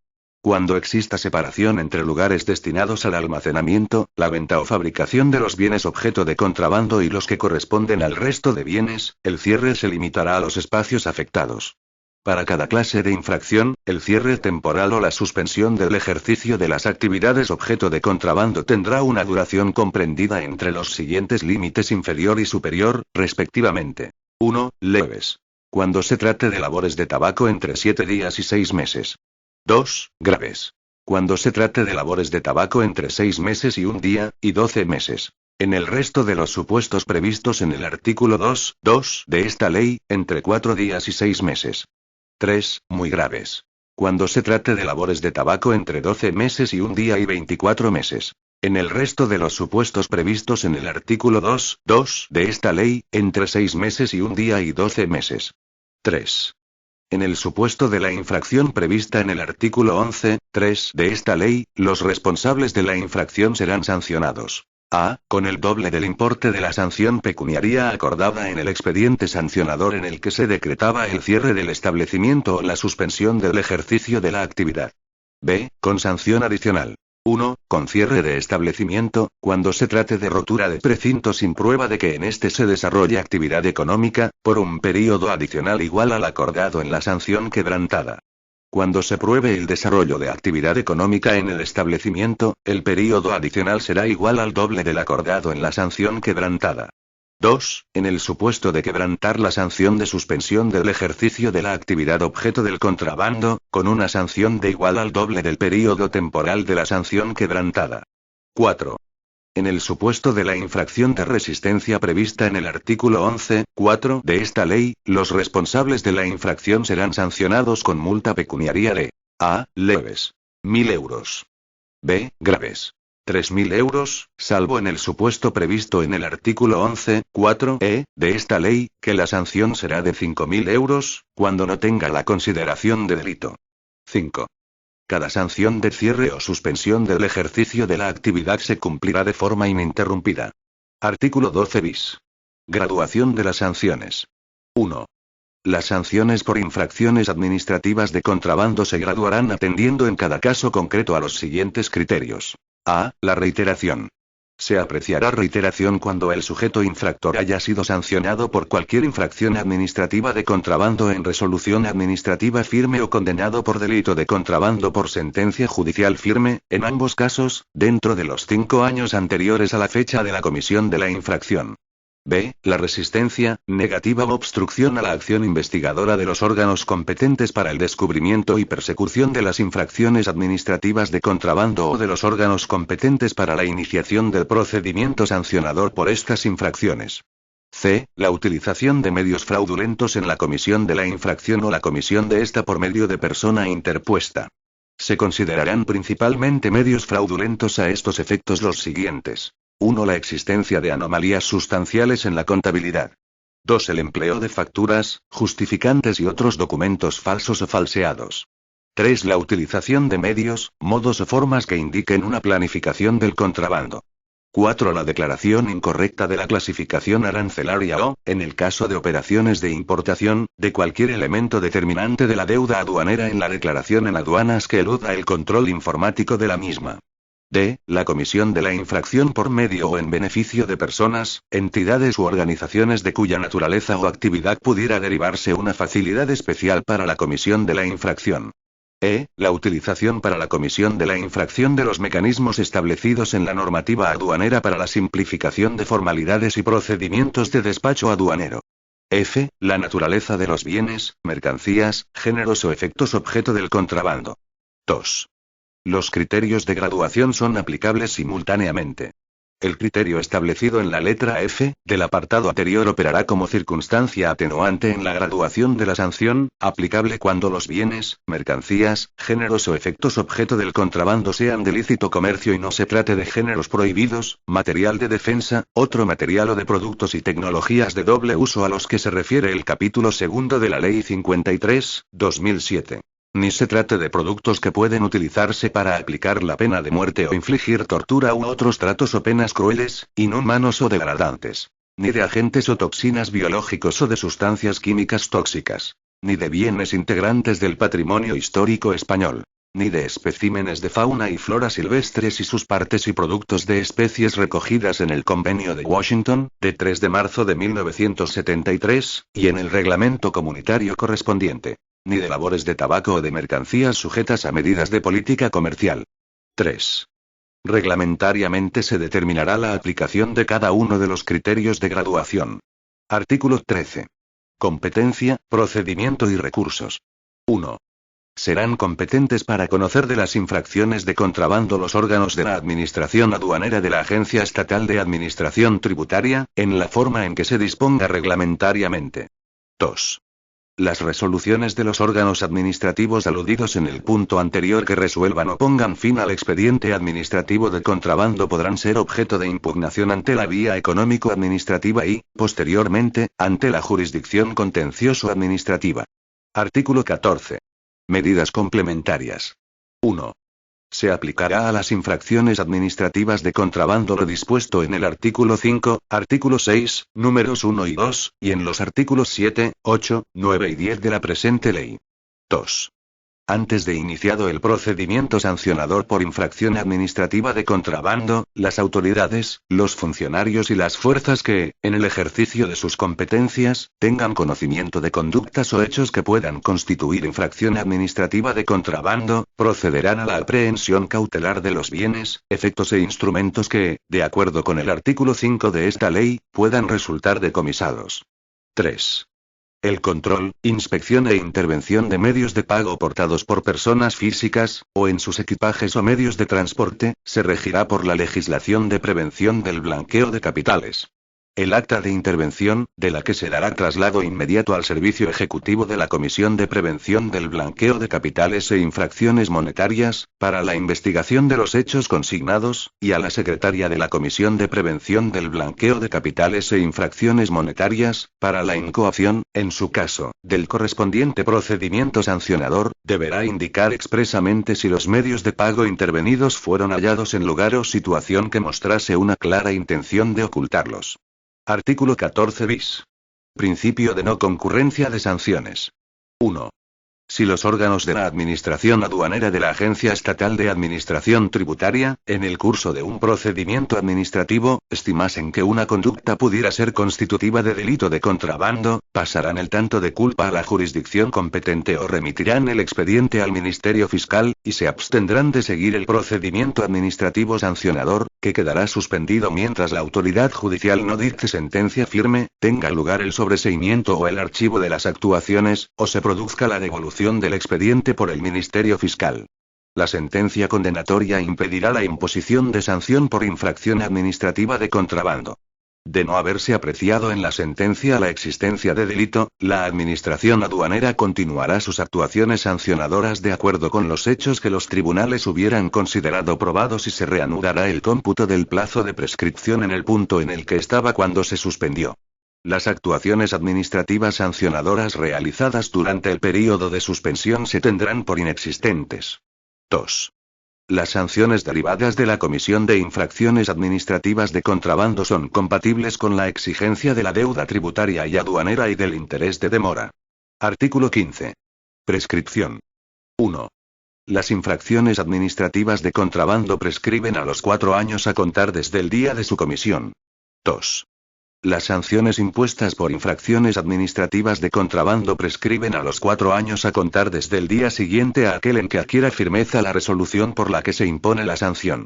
Cuando exista separación entre lugares destinados al almacenamiento, la venta o fabricación de los bienes objeto de contrabando y los que corresponden al resto de bienes, el cierre se limitará a los espacios afectados. Para cada clase de infracción, el cierre temporal o la suspensión del ejercicio de las actividades objeto de contrabando tendrá una duración comprendida entre los siguientes límites inferior y superior, respectivamente. 1. Leves. Cuando se trate de labores de tabaco entre 7 días y 6 meses. 2. Graves. Cuando se trate de labores de tabaco entre 6 meses y 1 día, y 12 meses. En el resto de los supuestos previstos en el artículo 2.2 de esta ley, entre 4 días y 6 meses. 3. Muy graves. Cuando se trate de labores de tabaco entre 12 meses y 1 día y 24 meses. En el resto de los supuestos previstos en el artículo 2.2 de esta ley, entre 6 meses y 1 día y 12 meses. 3. En el supuesto de la infracción prevista en el artículo 11.3 de esta ley, los responsables de la infracción serán sancionados. A. Con el doble del importe de la sanción pecuniaria acordada en el expediente sancionador en el que se decretaba el cierre del establecimiento o la suspensión del ejercicio de la actividad. B. Con sanción adicional. 1. Con cierre de establecimiento, cuando se trate de rotura de precinto sin prueba de que en este se desarrolle actividad económica, por un período adicional igual al acordado en la sanción quebrantada. Cuando se pruebe el desarrollo de actividad económica en el establecimiento, el período adicional será igual al doble del acordado en la sanción quebrantada. 2. En el supuesto de quebrantar la sanción de suspensión del ejercicio de la actividad objeto del contrabando, con una sanción de igual al doble del período temporal de la sanción quebrantada. 4. En el supuesto de la infracción de resistencia prevista en el artículo 11.4 de esta ley, los responsables de la infracción serán sancionados con multa pecuniaria de A. Leves. 1.000 euros. B. Graves. 3.000 euros, salvo en el supuesto previsto en el artículo 11.4e de esta ley, que la sanción será de 5.000 euros, cuando no tenga la consideración de delito. 5. Cada sanción de cierre o suspensión del ejercicio de la actividad se cumplirá de forma ininterrumpida. Artículo 12 bis. Graduación de las sanciones. 1. Las sanciones por infracciones administrativas de contrabando se graduarán atendiendo en cada caso concreto a los siguientes criterios. A. La reiteración. Se apreciará reiteración cuando el sujeto infractor haya sido sancionado por cualquier infracción administrativa de contrabando en resolución administrativa firme o condenado por delito de contrabando por sentencia judicial firme, en ambos casos, dentro de los 5 años anteriores a la fecha de la comisión de la infracción. B. La resistencia, negativa o obstrucción a la acción investigadora de los órganos competentes para el descubrimiento y persecución de las infracciones administrativas de contrabando o de los órganos competentes para la iniciación del procedimiento sancionador por estas infracciones. C. La utilización de medios fraudulentos en la comisión de la infracción o la comisión de esta por medio de persona interpuesta. Se considerarán principalmente medios fraudulentos a estos efectos los siguientes. 1. La existencia de anomalías sustanciales en la contabilidad. 2. El empleo de facturas, justificantes y otros documentos falsos o falseados. 3. La utilización de medios, modos o formas que indiquen una planificación del contrabando. 4. La declaración incorrecta de la clasificación arancelaria o, en el caso de operaciones de importación, de cualquier elemento determinante de la deuda aduanera en la declaración en aduanas que eluda el control informático de la misma. D. La comisión de la infracción por medio o en beneficio de personas, entidades u organizaciones de cuya naturaleza o actividad pudiera derivarse una facilidad especial para la comisión de la infracción. E. La utilización para la comisión de la infracción de los mecanismos establecidos en la normativa aduanera para la simplificación de formalidades y procedimientos de despacho aduanero. F. La naturaleza de los bienes, mercancías, géneros o efectos objeto del contrabando. 2. Los criterios de graduación son aplicables simultáneamente. El criterio establecido en la letra F, del apartado anterior operará como circunstancia atenuante en la graduación de la sanción, aplicable cuando los bienes, mercancías, géneros o efectos objeto del contrabando sean de lícito comercio y no se trate de géneros prohibidos, material de defensa, otro material o de productos y tecnologías de doble uso a los que se refiere el capítulo segundo de la Ley 53/2007. Ni se trate de productos que pueden utilizarse para aplicar la pena de muerte o infligir tortura u otros tratos o penas crueles, inhumanos o degradantes. Ni de agentes o toxinas biológicos o de sustancias químicas tóxicas. Ni de bienes integrantes del patrimonio histórico español. Ni de especímenes de fauna y flora silvestres y sus partes y productos de especies recogidas en el Convenio de Washington, de 3 de marzo de 1973, y en el reglamento comunitario correspondiente. Ni de labores de tabaco o de mercancías sujetas a medidas de política comercial. 3. Reglamentariamente se determinará la aplicación de cada uno de los criterios de graduación. Artículo 13. Competencia, procedimiento y recursos. 1. Serán competentes para conocer de las infracciones de contrabando los órganos de la Administración Aduanera de la Agencia Estatal de Administración Tributaria, en la forma en que se disponga reglamentariamente. 2. Las resoluciones de los órganos administrativos aludidos en el punto anterior que resuelvan o pongan fin al expediente administrativo de contrabando podrán ser objeto de impugnación ante la vía económico-administrativa y, posteriormente, ante la jurisdicción contencioso-administrativa. Artículo 14. Medidas complementarias. 1. Se aplicará a las infracciones administrativas de contrabando lo dispuesto en el artículo 5, artículo 6, números 1 y 2, y en los artículos 7, 8, 9 y 10 de la presente ley. 2. Antes de iniciado el procedimiento sancionador por infracción administrativa de contrabando, las autoridades, los funcionarios y las fuerzas que, en el ejercicio de sus competencias, tengan conocimiento de conductas o hechos que puedan constituir infracción administrativa de contrabando, procederán a la aprehensión cautelar de los bienes, efectos e instrumentos que, de acuerdo con el artículo 5 de esta ley, puedan resultar decomisados. 3. El control, inspección e intervención de medios de pago portados por personas físicas, o en sus equipajes o medios de transporte, se regirá por la legislación de prevención del blanqueo de capitales. El acta de intervención, de la que se dará traslado inmediato al Servicio Ejecutivo de la Comisión de Prevención del Blanqueo de Capitales e Infracciones Monetarias, para la investigación de los hechos consignados, y a la Secretaria de la Comisión de Prevención del Blanqueo de Capitales e Infracciones Monetarias, para la incoación, en su caso, del correspondiente procedimiento sancionador, deberá indicar expresamente si los medios de pago intervenidos fueron hallados en lugar o situación que mostrase una clara intención de ocultarlos. Artículo 14 bis. Principio de no concurrencia de sanciones. 1. Si los órganos de la Administración Aduanera de la Agencia Estatal de Administración Tributaria, en el curso de un procedimiento administrativo, estimasen que una conducta pudiera ser constitutiva de delito de contrabando, pasarán el tanto de culpa a la jurisdicción competente o remitirán el expediente al Ministerio Fiscal, y se abstendrán de seguir el procedimiento administrativo sancionador, que quedará suspendido mientras la autoridad judicial no dicte sentencia firme, tenga lugar el sobreseimiento o el archivo de las actuaciones, o se produzca la devolución del expediente por el Ministerio Fiscal. La sentencia condenatoria impedirá la imposición de sanción por infracción administrativa de contrabando. De no haberse apreciado en la sentencia la existencia de delito, la Administración Aduanera continuará sus actuaciones sancionadoras de acuerdo con los hechos que los tribunales hubieran considerado probados y se reanudará el cómputo del plazo de prescripción en el punto en el que estaba cuando se suspendió. Las actuaciones administrativas sancionadoras realizadas durante el período de suspensión se tendrán por inexistentes. 2. Las sanciones derivadas de la comisión de infracciones administrativas de contrabando son compatibles con la exigencia de la deuda tributaria y aduanera y del interés de demora. Artículo 15. Prescripción. 1. Las infracciones administrativas de contrabando prescriben a los 4 años a contar desde el día de su comisión. 2. Las sanciones impuestas por infracciones administrativas de contrabando prescriben a los 4 años a contar desde el día siguiente a aquel en que adquiera firmeza la resolución por la que se impone la sanción.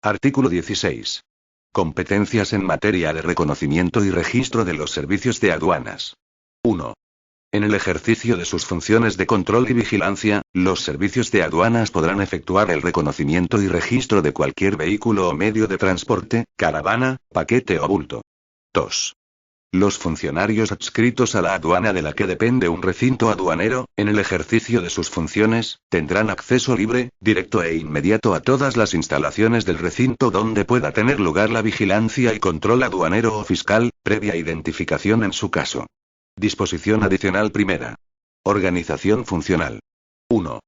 Artículo 16. Competencias en materia de reconocimiento y registro de los servicios de aduanas. 1. En el ejercicio de sus funciones de control y vigilancia, los servicios de aduanas podrán efectuar el reconocimiento y registro de cualquier vehículo o medio de transporte, caravana, paquete o bulto. 2. Los funcionarios adscritos a la aduana de la que depende un recinto aduanero, en el ejercicio de sus funciones, tendrán acceso libre, directo e inmediato a todas las instalaciones del recinto donde pueda tener lugar la vigilancia y control aduanero o fiscal, previa identificación en su caso. Disposición adicional primera. Organización funcional. 1.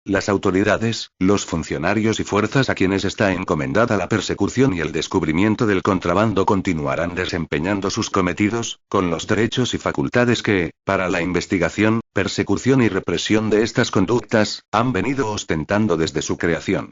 Las autoridades, los funcionarios y fuerzas a quienes está encomendada la persecución y el descubrimiento del contrabando continuarán desempeñando sus cometidos, con los derechos y facultades que, para la investigación, persecución y represión de estas conductas, han venido ostentando desde su creación.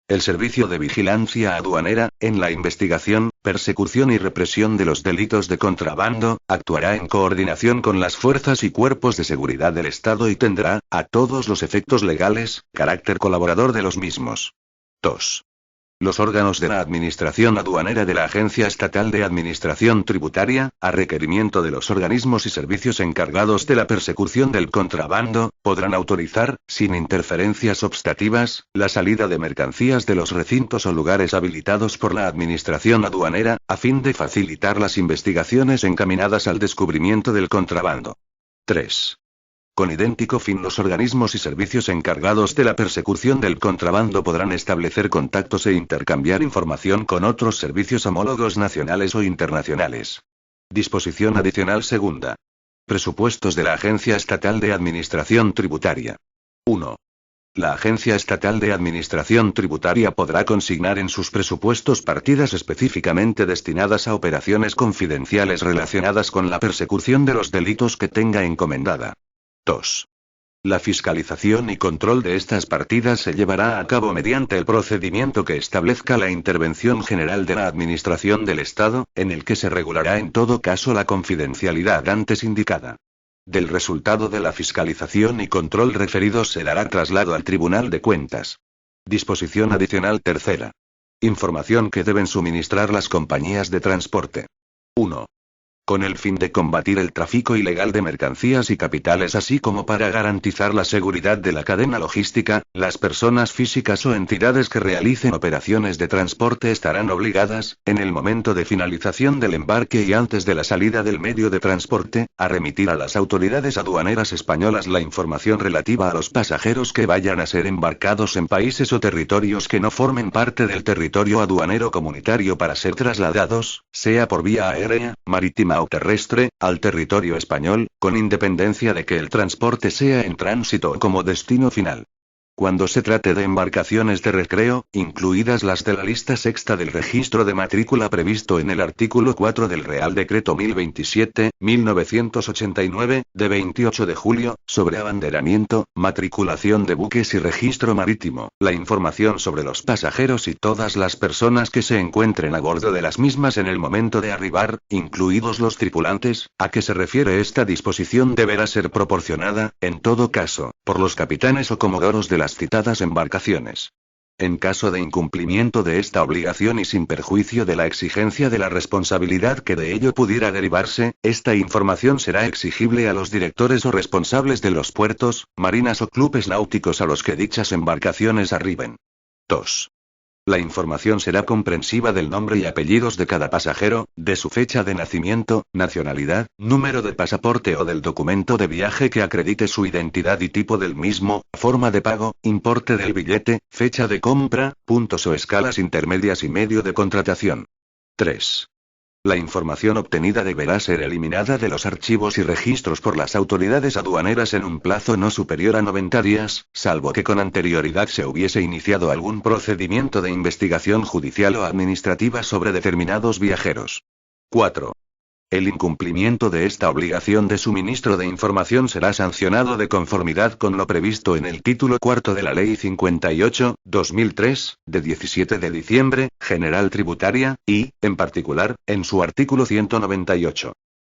El Servicio de Vigilancia Aduanera, en la investigación, persecución y represión de los delitos de contrabando, actuará en coordinación con las fuerzas y cuerpos de seguridad del Estado y tendrá, a todos los efectos legales, carácter colaborador de los mismos. 2. Los órganos de la Administración Aduanera de la Agencia Estatal de Administración Tributaria, a requerimiento de los organismos y servicios encargados de la persecución del contrabando, podrán autorizar, sin interferencias obstativas, la salida de mercancías de los recintos o lugares habilitados por la Administración Aduanera, a fin de facilitar las investigaciones encaminadas al descubrimiento del contrabando. 3. Con idéntico fin, los organismos y servicios encargados de la persecución del contrabando podrán establecer contactos e intercambiar información con otros servicios homólogos nacionales o internacionales. Disposición adicional segunda. Presupuestos de la Agencia Estatal de Administración Tributaria. 1. La Agencia Estatal de Administración Tributaria podrá consignar en sus presupuestos partidas específicamente destinadas a operaciones confidenciales relacionadas con la persecución de los delitos que tenga encomendada. 2. La fiscalización y control de estas partidas se llevará a cabo mediante el procedimiento que establezca la Intervención General de la Administración del Estado, en el que se regulará en todo caso la confidencialidad antes indicada. Del resultado de la fiscalización y control referido se dará traslado al Tribunal de Cuentas. Disposición adicional tercera. Información que deben suministrar las compañías de transporte. 1. Con el fin de combatir el tráfico ilegal de mercancías y capitales, así como para garantizar la seguridad de la cadena logística, las personas físicas o entidades que realicen operaciones de transporte estarán obligadas, en el momento de finalización del embarque y antes de la salida del medio de transporte, a remitir a las autoridades aduaneras españolas la información relativa a los pasajeros que vayan a ser embarcados en países o territorios que no formen parte del territorio aduanero comunitario para ser trasladados, sea por vía aérea, marítima o terrestre, al territorio español, con independencia de que el transporte sea en tránsito o como destino final. Cuando se trate de embarcaciones de recreo, incluidas las de la lista sexta del registro de matrícula previsto en el artículo 4 del Real Decreto 1027/1989, de 28 de julio, sobre abanderamiento, matriculación de buques y registro marítimo, la información sobre los pasajeros y todas las personas que se encuentren a bordo de las mismas en el momento de arribar, incluidos los tripulantes, a que se refiere esta disposición deberá ser proporcionada, en todo caso, por los capitanes o comodoros de las citadas embarcaciones. En caso de incumplimiento de esta obligación y sin perjuicio de la exigencia de la responsabilidad que de ello pudiera derivarse, esta información será exigible a los directores o responsables de los puertos, marinas o clubes náuticos a los que dichas embarcaciones arriben. 2. La información será comprensiva del nombre y apellidos de cada pasajero, de su fecha de nacimiento, nacionalidad, número de pasaporte o del documento de viaje que acredite su identidad y tipo del mismo, forma de pago, importe del billete, fecha de compra, puntos o escalas intermedias y medio de contratación. 3. La información obtenida deberá ser eliminada de los archivos y registros por las autoridades aduaneras en un plazo no superior a 90 días, salvo que con anterioridad se hubiese iniciado algún procedimiento de investigación judicial o administrativa sobre determinados viajeros. 4. El incumplimiento de esta obligación de suministro de información será sancionado de conformidad con lo previsto en el título cuarto de la Ley 58/2003, de 17 de diciembre, General Tributaria, y, en particular, en su artículo 198.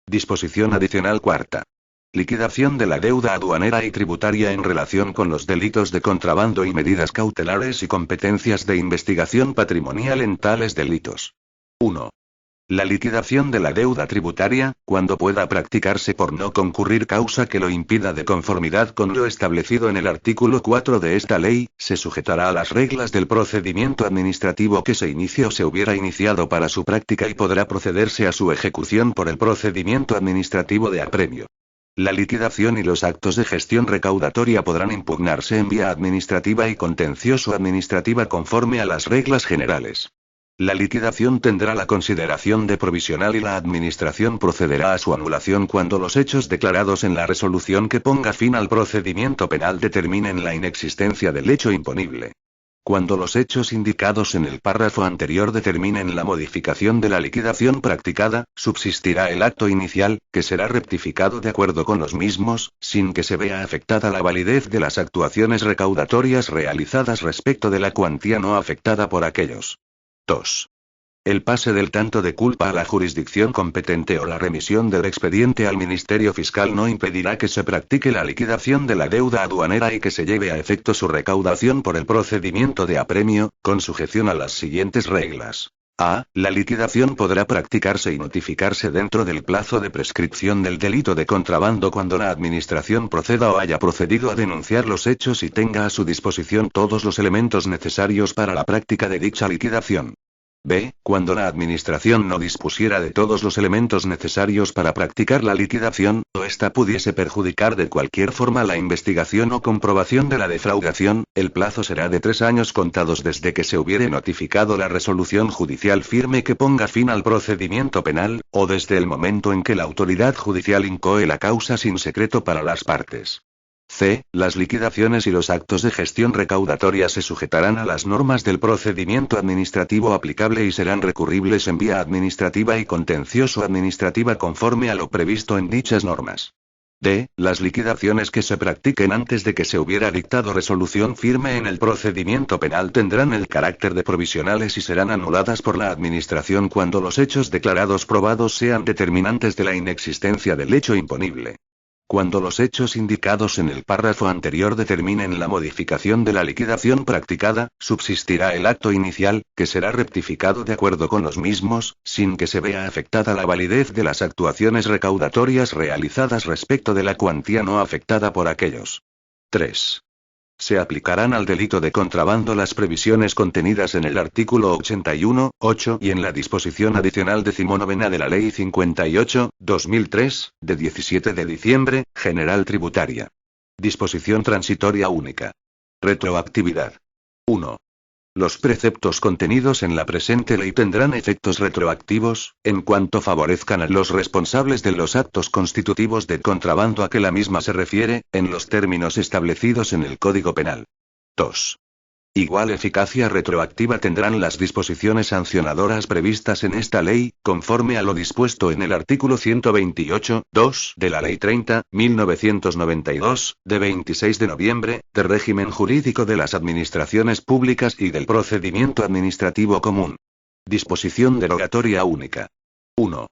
Disposición adicional cuarta. Liquidación de la deuda aduanera y tributaria en relación con los delitos de contrabando y medidas cautelares y competencias de investigación patrimonial en tales delitos. 1. La liquidación de la deuda tributaria, cuando pueda practicarse por no concurrir causa que lo impida de conformidad con lo establecido en el artículo 4 de esta ley, se sujetará a las reglas del procedimiento administrativo que se inicie o se hubiera iniciado para su práctica y podrá procederse a su ejecución por el procedimiento administrativo de apremio. La liquidación y los actos de gestión recaudatoria podrán impugnarse en vía administrativa y contencioso administrativa conforme a las reglas generales. La liquidación tendrá la consideración de provisional y la Administración procederá a su anulación cuando los hechos declarados en la resolución que ponga fin al procedimiento penal determinen la inexistencia del hecho imponible. Cuando los hechos indicados en el párrafo anterior determinen la modificación de la liquidación practicada, subsistirá el acto inicial, que será rectificado de acuerdo con los mismos, sin que se vea afectada la validez de las actuaciones recaudatorias realizadas respecto de la cuantía no afectada por aquellos. 2. El pase del tanto de culpa a la jurisdicción competente o la remisión del expediente al Ministerio Fiscal no impedirá que se practique la liquidación de la deuda aduanera y que se lleve a efecto su recaudación por el procedimiento de apremio, con sujeción a las siguientes reglas. A. La liquidación podrá practicarse y notificarse dentro del plazo de prescripción del delito de contrabando cuando la Administración proceda o haya procedido a denunciar los hechos y tenga a su disposición todos los elementos necesarios para la práctica de dicha liquidación. B. Cuando la Administración no dispusiera de todos los elementos necesarios para practicar la liquidación, o ésta pudiese perjudicar de cualquier forma la investigación o comprobación de la defraudación, el plazo será de 3 años contados desde que se hubiere notificado la resolución judicial firme que ponga fin al procedimiento penal, o desde el momento en que la autoridad judicial incoe la causa sin secreto para las partes. C. Las liquidaciones y los actos de gestión recaudatoria se sujetarán a las normas del procedimiento administrativo aplicable y serán recurribles en vía administrativa y contencioso administrativa conforme a lo previsto en dichas normas. D. Las liquidaciones que se practiquen antes de que se hubiera dictado resolución firme en el procedimiento penal tendrán el carácter de provisionales y serán anuladas por la Administración cuando los hechos declarados probados sean determinantes de la inexistencia del hecho imponible. Cuando los hechos indicados en el párrafo anterior determinen la modificación de la liquidación practicada, subsistirá el acto inicial, que será rectificado de acuerdo con los mismos, sin que se vea afectada la validez de las actuaciones recaudatorias realizadas respecto de la cuantía no afectada por aquellos. 3. Se aplicarán al delito de contrabando las previsiones contenidas en el artículo 81.8 y en la disposición adicional 19 de la Ley 58/2003, de 17 de diciembre, General Tributaria. Disposición transitoria única. Retroactividad. 1. Los preceptos contenidos en la presente ley tendrán efectos retroactivos, en cuanto favorezcan a los responsables de los actos constitutivos de contrabando a que la misma se refiere, en los términos establecidos en el Código Penal. 2. Igual eficacia retroactiva tendrán las disposiciones sancionadoras previstas en esta ley, conforme a lo dispuesto en el artículo 128, 2 de la Ley 30.1992, de 26 de noviembre, de régimen jurídico de las administraciones públicas y del procedimiento administrativo común. Disposición derogatoria única. 1.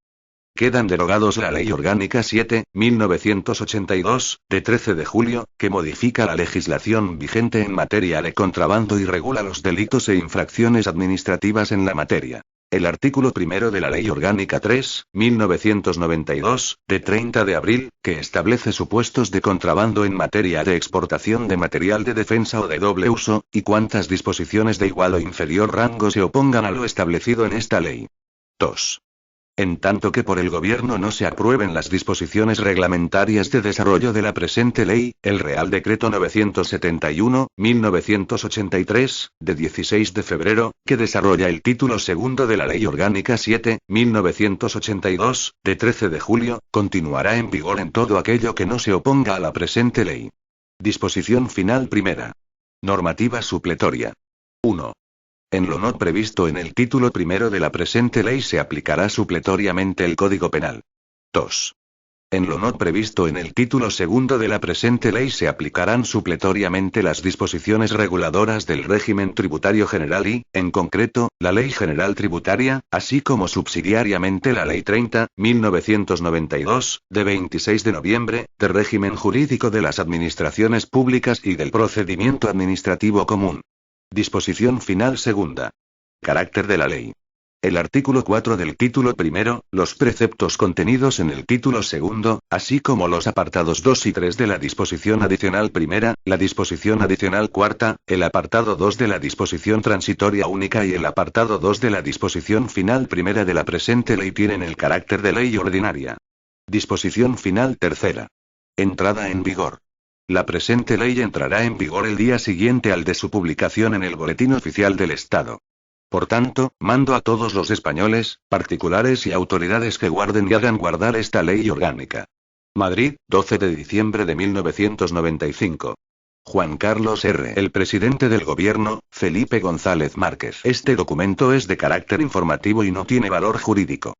Quedan derogados la Ley Orgánica 7.1982, de 13 de julio, que modifica la legislación vigente en materia de contrabando y regula los delitos e infracciones administrativas en la materia. El artículo 1 de la Ley Orgánica 3.1992, de 30 de abril, que establece supuestos de contrabando en materia de exportación de material de defensa o de doble uso, y cuantas disposiciones de igual o inferior rango se opongan a lo establecido en esta ley. 2. En tanto que por el Gobierno no se aprueben las disposiciones reglamentarias de desarrollo de la presente ley, el Real Decreto 971/1983, de 16 de febrero, que desarrolla el título segundo de la Ley Orgánica 7.1982, de 13 de julio, continuará en vigor en todo aquello que no se oponga a la presente ley. Disposición final primera. Normativa supletoria. 1. En lo no previsto en el título primero de la presente ley se aplicará supletoriamente el Código Penal. 2. En lo no previsto en el título segundo de la presente ley se aplicarán supletoriamente las disposiciones reguladoras del régimen tributario general y, en concreto, la Ley General Tributaria, así como subsidiariamente la Ley 30.1992, de 26 de noviembre, de régimen jurídico de las administraciones públicas y del procedimiento administrativo común. Disposición final segunda. Carácter de la ley. El artículo 4 del título primero, los preceptos contenidos en el título segundo, así como los apartados 2 y 3 de la disposición adicional primera, la disposición adicional cuarta, el apartado 2 de la disposición transitoria única y el apartado 2 de la disposición final primera de la presente ley tienen el carácter de ley ordinaria. Disposición final tercera. Entrada en vigor. La presente ley entrará en vigor el día siguiente al de su publicación en el Boletín Oficial del Estado. Por tanto, mando a todos los españoles, particulares y autoridades que guarden y hagan guardar esta ley orgánica. Madrid, 12 de diciembre de 1995. Juan Carlos R. El presidente del gobierno, Felipe González Márquez. Este documento es de carácter informativo y no tiene valor jurídico.